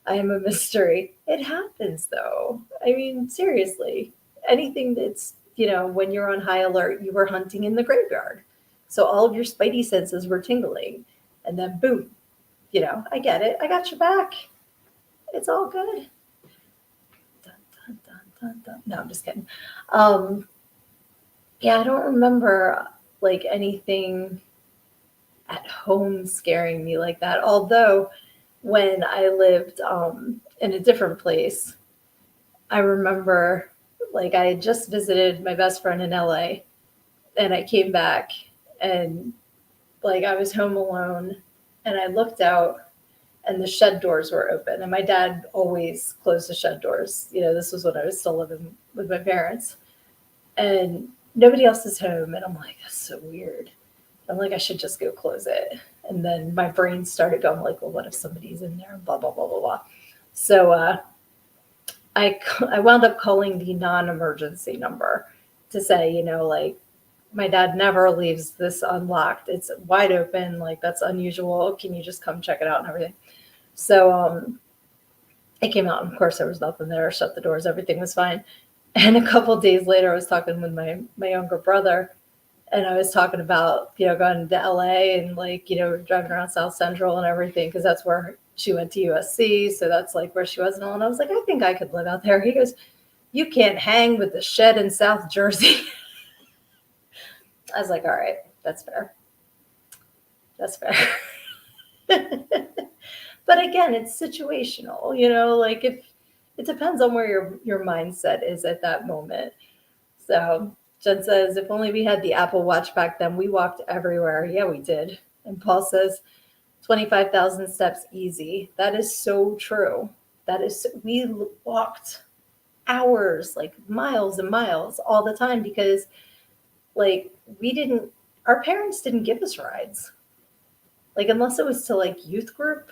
I am a mystery. It happens though. I mean, seriously, anything that's, when you're on high alert, you were hunting in the graveyard. So all of your spidey senses were tingling. And then boom, I get it. I got your back. It's all good. Dun, dun, dun, dun, dun. No, I'm just kidding. Um, yeah, I don't remember like anything at home scaring me like that. Although when I lived in a different place, I remember like I had just visited my best friend in LA and I came back and like I was home alone and I looked out and the shed doors were open. And my dad always closed the shed doors. This was when I was still living with my parents. And nobody else is home. And I'm like, that's so weird. I'm like, I should just go close it. And then my brain started going like, well, what if somebody's in there? Blah, blah, blah, blah, blah. So I wound up calling the non-emergency number to say, like, my dad never leaves this unlocked. It's wide open. Like, that's unusual. Can you just come check it out and everything? So I came out, and of course there was nothing there. Shut the doors. Everything was fine. And a couple of days later, I was talking with my younger brother, and I was talking about, going to LA and like, driving around South Central and everything, because that's where she went to USC. So that's like where she was and all. And I was like, I think I could live out there. He goes, you can't hang with the shed in South Jersey. I was like, all right, that's fair. That's fair. But again, it's situational, like if it depends on where your mindset is at that moment. So Jen says, if only we had the Apple Watch back then, we walked everywhere. Yeah, we did. And Paul says, 25,000 steps easy. That is so true. We walked hours, like miles and miles all the time because like our parents didn't give us rides. Like unless it was to like youth group,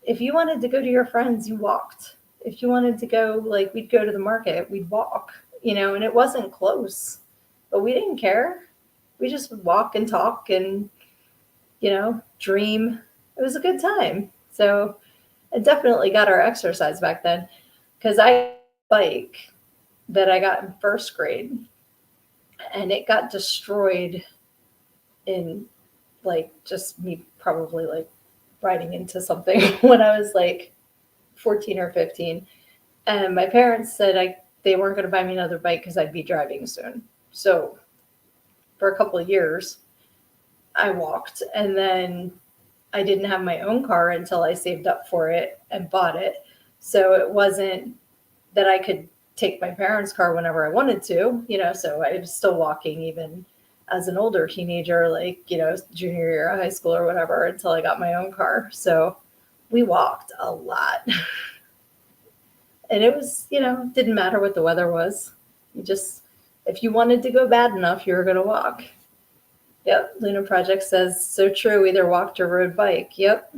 if you wanted to go to your friends, you walked. If you wanted to go, like we'd go to the market, we'd walk, and it wasn't close, but we didn't care. We just would walk and talk and, dream. It was a good time. So it definitely got our exercise back then because I had a bike that I got in first grade and it got destroyed in like just me probably like riding into something when I was like 14 or 15. And my parents said they weren't going to buy me another bike because I'd be driving soon. So for a couple of years, I walked. And then I didn't have my own car until I saved up for it and bought it. So it wasn't that I could take my parents' car whenever I wanted to, so I was still walking even as an older teenager, like, junior year of high school or whatever, until I got my own car. So we walked a lot. And it was, didn't matter what the weather was. If you wanted to go bad enough, you were going to walk. Yep. Luna Project says, so true. Either walked or rode bike. Yep.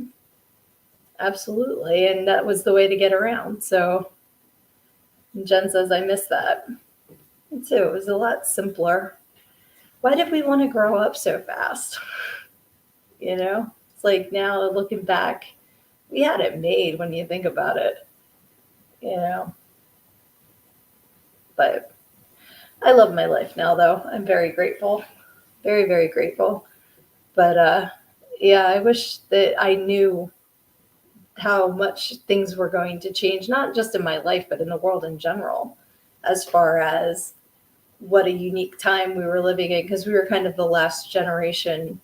Absolutely. And that was the way to get around. So Jen says, I miss that. Me too. It was a lot simpler. Why did we want to grow up so fast? It's like now looking back, we had it made when you think about it, But I love my life now, though. I'm very grateful. Very, very grateful. But yeah, I wish that I knew how much things were going to change, not just in my life, but in the world in general, as far as what a unique time we were living in, because we were kind of the last generation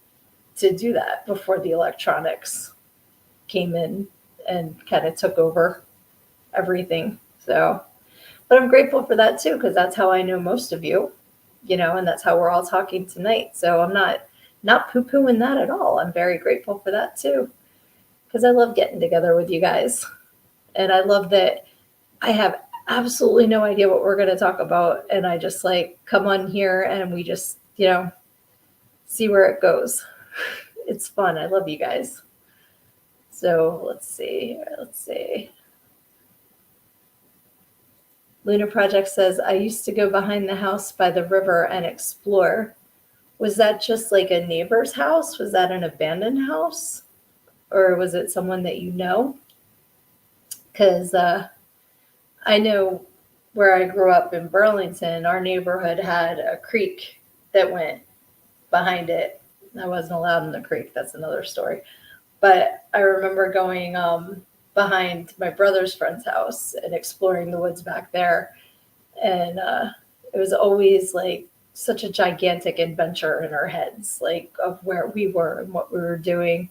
to do that before the electronics came in and kind of took over everything. So, but I'm grateful for that too, because that's how I know most of you, and that's how we're all talking tonight. So I'm not poo-pooing that at all. I'm very grateful for that too, because I love getting together with you guys. And I love that I have absolutely no idea what we're going to talk about. And I just like come on here and we just, see where it goes. It's fun. I love you guys. So let's see. Luna Project says, I used to go behind the house by the river and explore. Was that just like a neighbor's house? Was that an abandoned house? Or was it someone that you know? Because I know where I grew up in Burlington, our neighborhood had a creek that went behind it. I wasn't allowed in the creek. That's another story. But I remember going behind my brother's friend's house and exploring the woods back there. And it was always like such a gigantic adventure in our heads, like of where we were and what we were doing.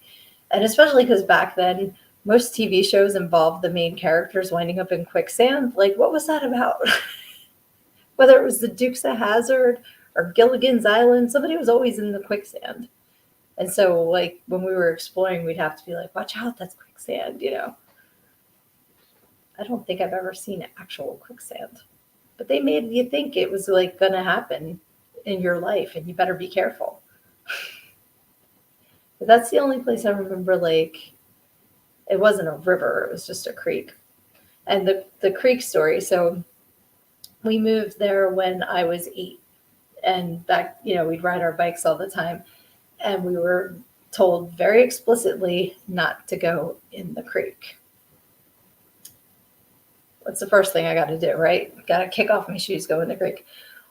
And especially because back then, most TV shows involved the main characters winding up in quicksand. Like, what was that about? Whether it was the Dukes of Hazzard or Gilligan's Island, somebody was always in the quicksand. And so, like, when we were exploring, we'd have to be like, watch out, that's quicksand, you know. I don't think I've ever seen actual quicksand, but they made you think it was like going to happen in your life and you better be careful. But that's the only place I remember, like, it wasn't a river, it was just a creek. And the creek story, so we moved there when I was 8. And back, you know, we'd ride our bikes all the time. And we were told very explicitly not to go in the creek. What's the first thing I got to do, right? Got to kick off my shoes, go in the creek.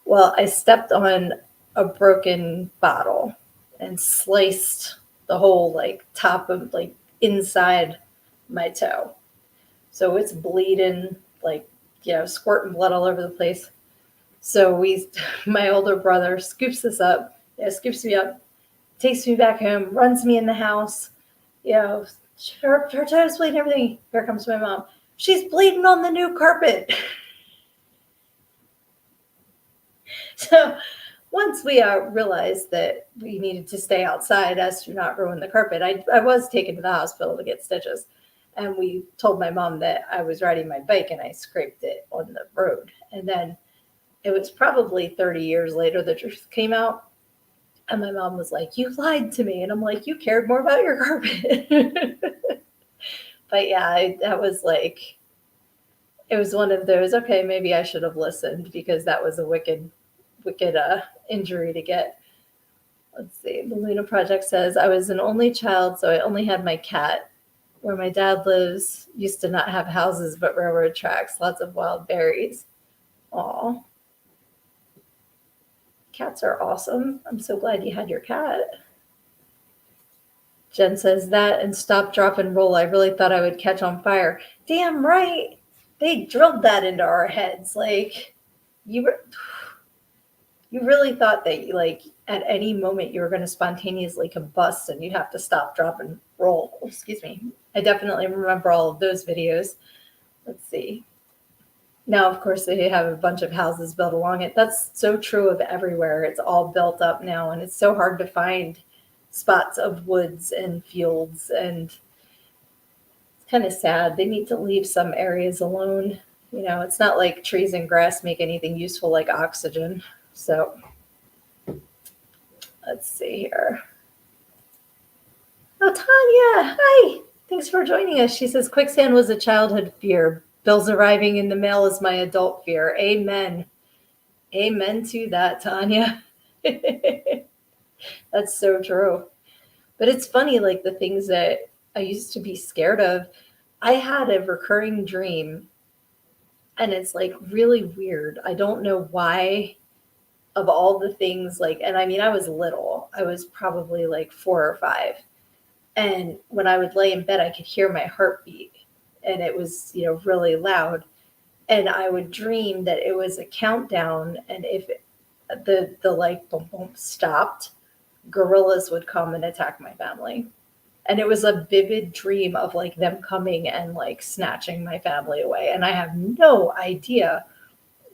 Well, I stepped on a broken bottle and sliced the whole like top of like inside my toe. So it's bleeding, like, you know, squirting blood all over the place. So my older brother scoops us up, scoops me up, takes me back home, runs me in the house, you know, her toes bleeding, everything. Here comes my mom. She's bleeding on the new carpet. So once we realized that we needed to stay outside as to not ruin the carpet, I was taken to the hospital to get stitches. And we told my mom that I was riding my bike and I scraped it on the road. And then it was probably 30 years later the truth came out. And my mom was like, you lied to me. And I'm like, you cared more about your carpet. But yeah, that was like, it was one of those, okay, maybe I should have listened because that was a wicked injury to get. Let's see. The Luna Project says, I was an only child, so I only had my cat. Where my dad lives used to not have houses, but railroad tracks, lots of wild berries. Aw. Cats are awesome. I'm so glad you had your cat. Jen says that and stop, drop, and roll. I really thought I would catch on fire. Damn right. They drilled that into our heads. Like, you really thought that, like, at any moment you were going to spontaneously combust and you'd have to stop, drop, and roll. Oh, excuse me. I definitely remember all of those videos. Let's see. Now, of course, they have a bunch of houses built along it. That's so true of everywhere. It's all built up now, and it's so hard to find spots of woods and fields, and it's kind of sad. They need to leave some areas alone. You know, it's not like trees and grass make anything useful like oxygen. So let's see here. Oh, Tanya, hi. Thanks for joining us. She says, quicksand was a childhood fear. Bills arriving in the mail is my adult fear. Amen. Amen to that, Tanya. That's so true. But it's funny, like the things that I used to be scared of. I had a recurring dream, and it's like really weird. I don't know why, of all the things, like, and I mean, I was little. I was probably like 4 or 5. And when I would lay in bed, I could hear my heartbeat, and it was, you know, really loud. And I would dream that it was a countdown, and if the like boom boom stopped, gorillas would come and attack my family. And it was a vivid dream of like them coming and like snatching my family away. And I have no idea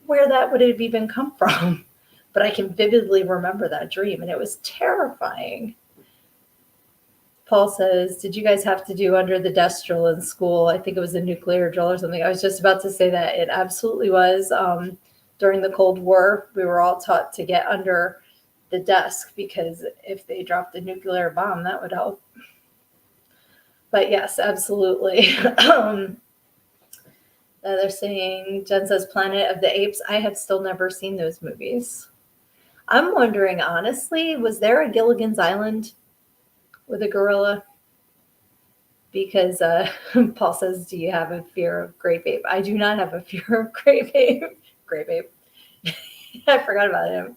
where that would have even come from, but I can vividly remember that dream, and it was terrifying. Paul says, did you guys have to do under the desk drill in school? I think it was a nuclear drill or something. I was just about to say that it absolutely was. During the Cold War, we were all taught to get under the desk because if they dropped a nuclear bomb, that would help. But yes, absolutely. They're saying, Jen says, Planet of the Apes. I have still never seen those movies. I'm wondering, honestly, was there a Gilligan's Island with a gorilla? Because Paul says, do you have a fear of grape ape? I do not have a fear of grape ape. Grape ape. I forgot about him.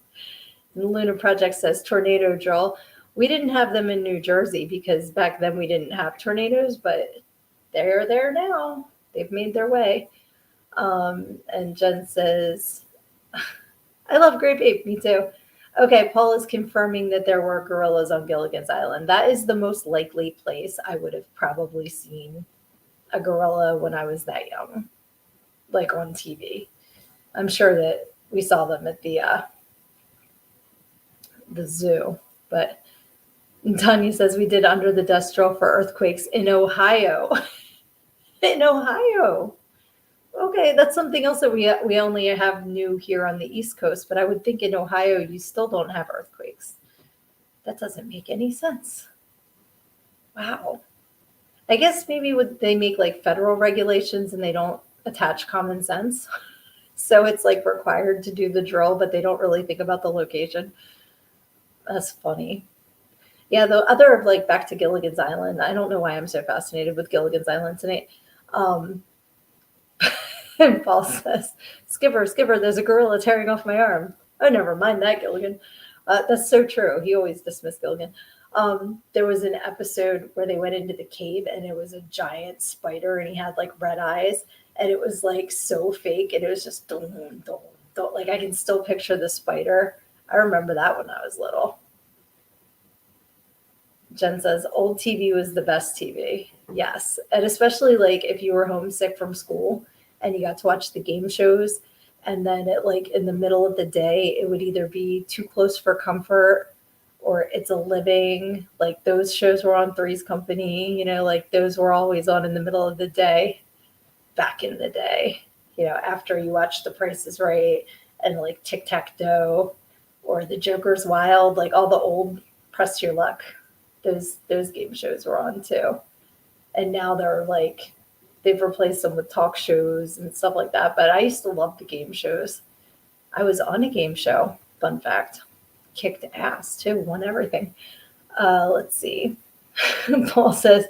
The Lunar Project says tornado drill. We didn't have them in New Jersey because back then we didn't have tornadoes, but they're there now. They've made their way. And Jen says, I love Grape Ape. Me too. Okay, Paul is confirming that there were gorillas on Gilligan's Island. That is the most likely place I would have probably seen a gorilla when I was that young, like on TV. I'm sure that we saw them at the zoo. But Tanya says we did under the desk drill for earthquakes in Ohio. In Ohio. Okay, that's something else that we only have new here on the East Coast, but I would think in Ohio you still don't have earthquakes. That doesn't make any sense. Wow. I guess maybe would they make like federal regulations and they don't attach common sense? So it's like required to do the drill, but they don't really think about the location. That's funny. Yeah, the other like back to Gilligan's Island. I don't know why I'm so fascinated with Gilligan's Island tonight. And Paul says, Skipper, Skipper, there's a gorilla tearing off my arm. Oh, never mind that, Gilligan. That's so true. He always dismissed Gilligan. There was an episode where they went into the cave and it was a giant spider and he had like red eyes and it was like so fake and it was just don't, like I can still picture the spider. I remember that when I was little. Jen says old TV was the best TV. Yes. And especially like if you were homesick from school and you got to watch the game shows and then it like in the middle of the day, it would either be Too Close for Comfort or It's a Living. Like those shows were on Three's Company, you know, like those were always on in the middle of the day back in the day, you know, after you watched The Price is Right and like Tic-Tac-Toe or The Joker's Wild, like all the old Press Your Luck. Those game shows were on too. And now they're like, they've replaced them with talk shows and stuff like that. But I used to love the game shows. I was on a game show, fun fact. Kicked ass too, won everything. Let's see. Paul says,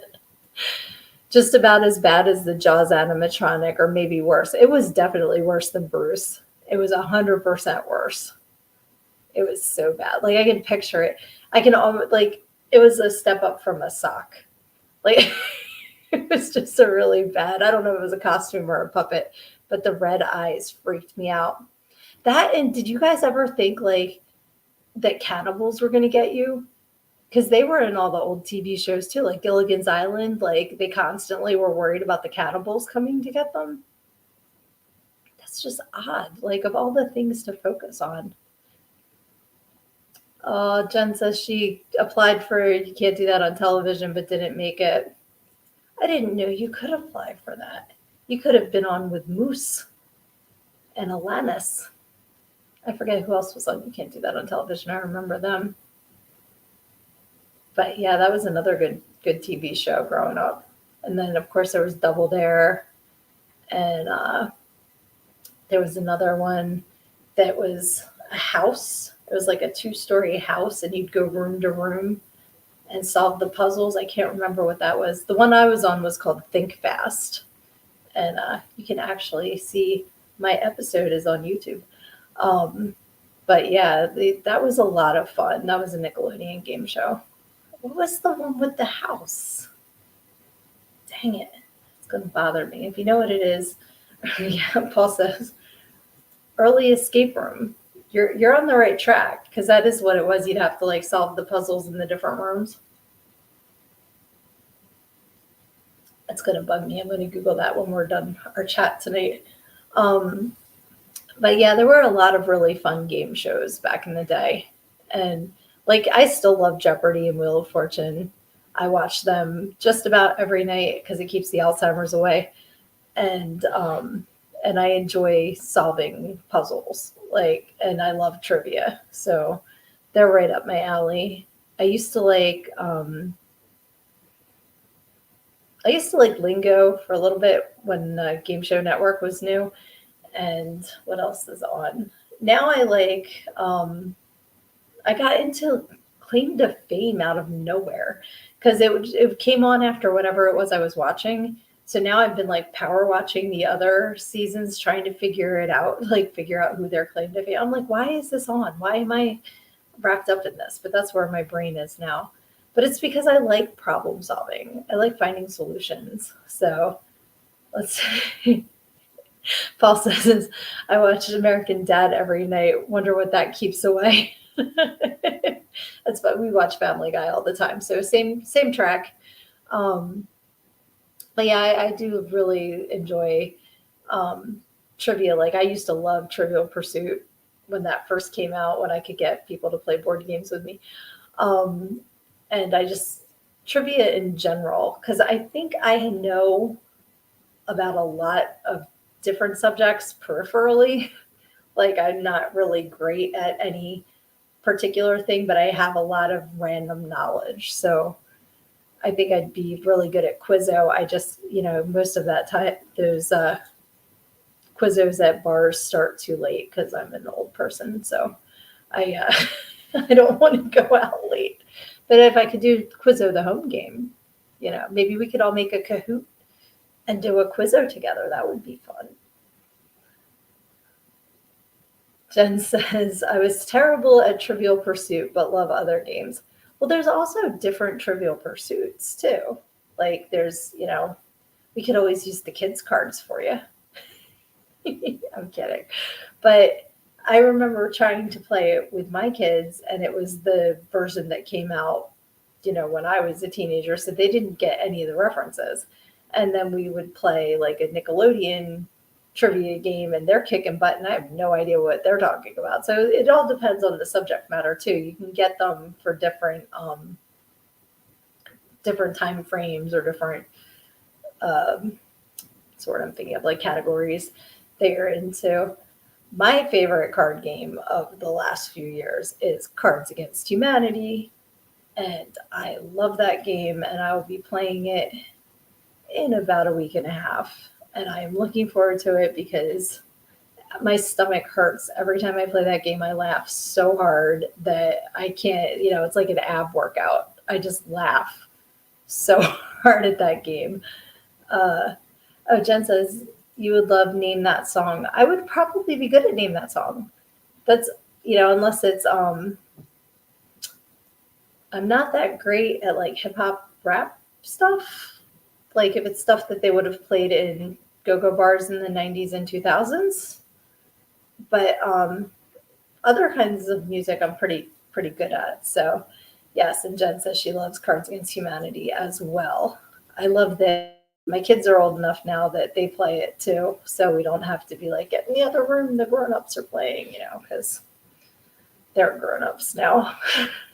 just about as bad as the Jaws animatronic, or maybe worse. It was definitely worse than Bruce. It was 100% worse. It was so bad. Like I can picture it. I can almost like it was a step up from a sock. Like it was just a really bad. I don't know if it was a costume or a puppet, but the red eyes freaked me out. That and did you guys ever think like that cannibals were going to get you? Because they were in all the old TV shows too, like Gilligan's Island. Like they constantly were worried about the cannibals coming to get them. That's just odd. Like of all the things to focus on. Jen says she applied for You Can't Do That on Television, but didn't make it. I didn't know you could apply for that. You could have been on with Moose and Alanis. I forget who else was on You Can't Do That on Television. I remember them. But yeah, that was another good TV show growing up. And then of course there was Double Dare, and there was another one that was a house. It was like a 2-story house, and you'd go room to room and solve the puzzles. I can't remember what that was. The one I was on was called Think Fast, and you can actually see my episode is on YouTube. But yeah, that was a lot of fun. That was a Nickelodeon game show. What was the one with the house? Dang it. It's going to bother me. If you know what it is, yeah, Paul says, Early Escape Room. You're on the right track because that is what it was. You'd have to like solve the puzzles in the different rooms. That's going to bug me. I'm going to Google that when we're done our chat tonight. But yeah, there were a lot of really fun game shows back in the day. And like, I still love Jeopardy and Wheel of Fortune. I watch them just about every night because it keeps the Alzheimer's away. And I enjoy solving puzzles, like, and I love trivia. So they're right up my alley. I used to like Lingo for a little bit when Game Show Network was new. And what else is on? Now I like, I got into Claim to Fame out of nowhere because it came on after whatever it was I was watching. So now I've been like power watching the other seasons, trying to figure it out, like figure out who their claim to fame. I'm like, why is this on? Why wrapped up in this, but that's where my brain is now. But it's because I like problem solving. I like finding solutions. So let's see. Paul says, I watch American Dad every night. Wonder what that keeps away. That's what we watch Family Guy all the time. So same track. Um, but yeah, I do really enjoy trivia. Like I used to love Trivial Pursuit when that first came out, when I could get people to play board games with me. Um, and I just trivia in general, because I think I know about a lot of different subjects peripherally. Like I'm not really great at any particular thing, but I have a lot of random knowledge. So I think I'd be really good at Quizzo. I just, most of that time, those Quizzos at bars start too late because I'm an old person. So I, I don't want to go out late. But if I could do Quizzo the home game, maybe we could all make a Kahoot and do a Quizzo together. That would be fun. Jen says, I was terrible at Trivial Pursuit, but love other games. Well, there's also different Trivial Pursuits too. Like we could always use the kids' cards for you. I'm kidding. But I remember trying to play it with my kids, and it was the version that came out, when I was a teenager. So they didn't get any of the references. And then we would play like a Nickelodeon trivia game, and they're kicking butt, and I have no idea what they're talking about. So it all depends on the subject matter too. You can get them for different time frames or different sort of thinking of like categories that you're into. My favorite card game of the last few years is Cards Against Humanity, and I love that game, and I will be playing it in about a week and a half. And I am looking forward to it because my stomach hurts every time I play that game. I laugh so hard that I can't, it's like an ab workout. I just laugh so hard at that game. Jen says, you would love Name That Song. I would probably be good at Name That Song. That's, unless it's, I'm not that great at like hip hop rap stuff. Like if it's stuff that they would have played in go-go bars in the 90s and 2000s. But other kinds of music I'm pretty good at. So yes, and Jen says she loves Cards Against Humanity as well. I love that my kids are old enough now that they play it too. So we don't have to be like, get in the other room, the grown-ups are playing, because they're grown-ups now.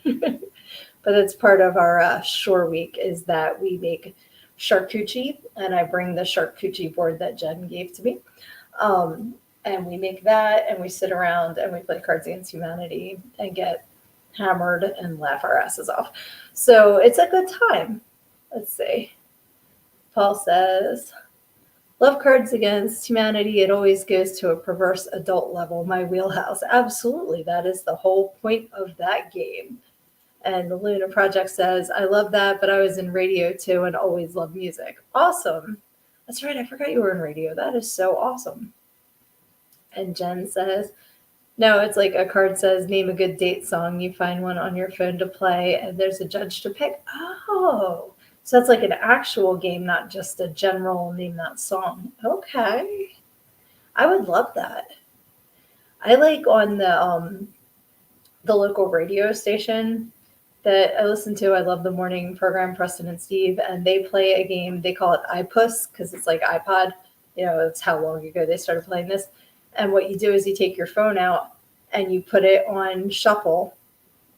But it's part of our shore week is that we make charcuterie, and I bring the charcuterie board that Jen gave to me. And we make that, and we sit around and we play Cards Against Humanity and get hammered and laugh our asses off. So it's a good time. Let's see. Paul says, love Cards Against Humanity. It always goes to a perverse adult level. My wheelhouse. Absolutely. That is the whole point of that game. And the Luna Project says, I love that, but I was in radio too and always loved music. Awesome. That's right. I forgot you were in radio. That is so awesome. And Jen says, no, it's like a card says, name a good date song. You find one on your phone to play, and there's a judge to pick. Oh, so that's like an actual game, not just a general name that song. Okay. I would love that. I like on the local radio station that I listen to. I love the morning program, Preston and Steve, and they play a game. They call it iPuss because it's like iPod. It's how long ago they started playing this. And what you do is you take your phone out and you put it on shuffle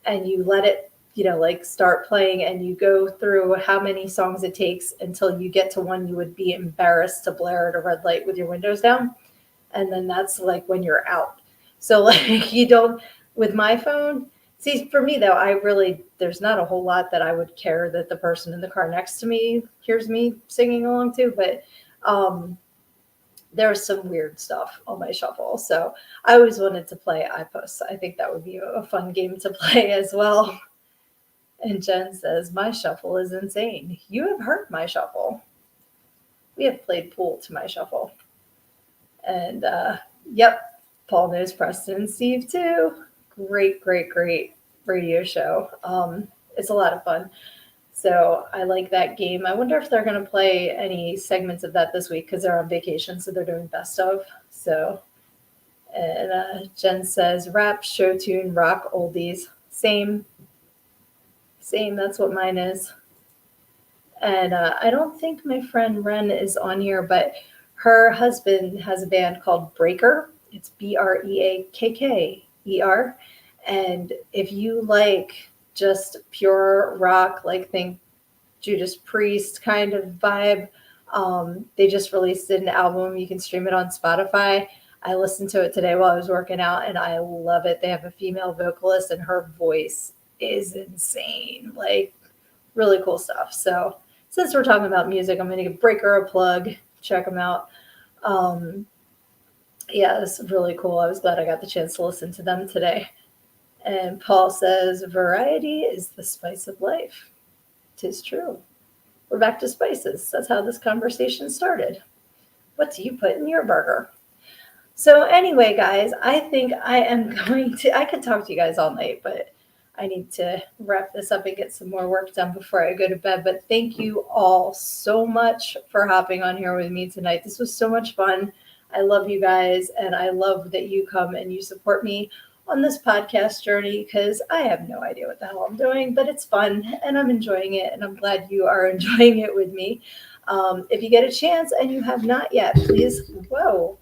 and you let it, like start playing, and you go through how many songs it takes until you get to one you would be embarrassed to blare at a red light with your windows down. And then that's like when you're out. So like you don't, with my phone, see, for me though, there's not a whole lot that I would care that the person in the car next to me hears me singing along to, but there's some weird stuff on my shuffle. So I always wanted to play iPuss. I think that would be a fun game to play as well. And Jen says, my shuffle is insane. You have heard my shuffle. We have played pool to my shuffle. And yep, Paul knows Preston and Steve too. Great radio show. It's a lot of fun. So I like that game. I wonder if they're going to play any segments of that this week because they're on vacation, so they're doing best of. So, and Jen says rap, show tune, rock, oldies. Same, same. That's what mine is. And I don't think my friend Ren is on here, but her husband has a band called Breaker. It's Breakker. And if you like just pure rock, like think Judas Priest kind of vibe, they just released an album. You can stream it on Spotify. I listened to it today while I was working out, and I love it. They have a female vocalist, and her voice is insane. Like, really cool stuff. So, since we're talking about music, I'm going to give Breaker a plug. Check them out. Um, yeah, it's really cool. I was glad I got the chance to listen to them today. And Paul says, variety is the spice of life. 'Tis true. We're back to spices. That's how this conversation started. What do you put in your burger? So anyway, guys, I think I am I could talk to you guys all night, but I need to wrap this up and get some more work done before I go to bed. But thank you all so much for hopping on here with me tonight. This was so much fun. I love you guys, and I love that you come and you support me on this podcast journey because I have no idea what the hell I'm doing, but it's fun and I'm enjoying it, and I'm glad you are enjoying it with me. If you get a chance and you have not yet, please,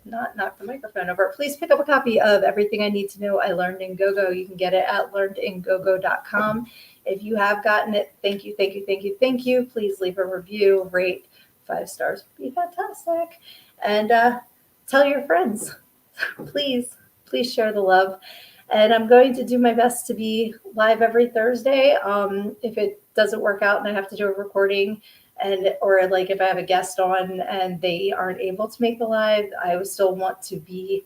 not knock the microphone over. Please pick up a copy of Everything I Need to Know I Learned in GoGo. You can get it at learnedingogo.com. If you have gotten it, thank you, thank you, thank you, thank you. Please leave a review, rate 5 stars. Be fantastic. And tell your friends. Please share the love. And I'm going to do my best to be live every Thursday. If it doesn't work out and I have to do a recording, or like if I have a guest on and they aren't able to make the live, I would still want to be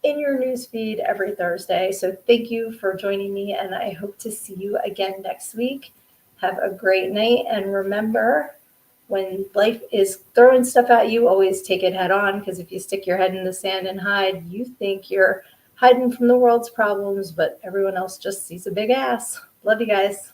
in your newsfeed every Thursday. So thank you for joining me, and I hope to see you again next week. Have a great night, and remember, when life is throwing stuff at you, always take it head on, because if you stick your head in the sand and hide, you think you're hiding from the world's problems, but everyone else just sees a big ass. Love you guys.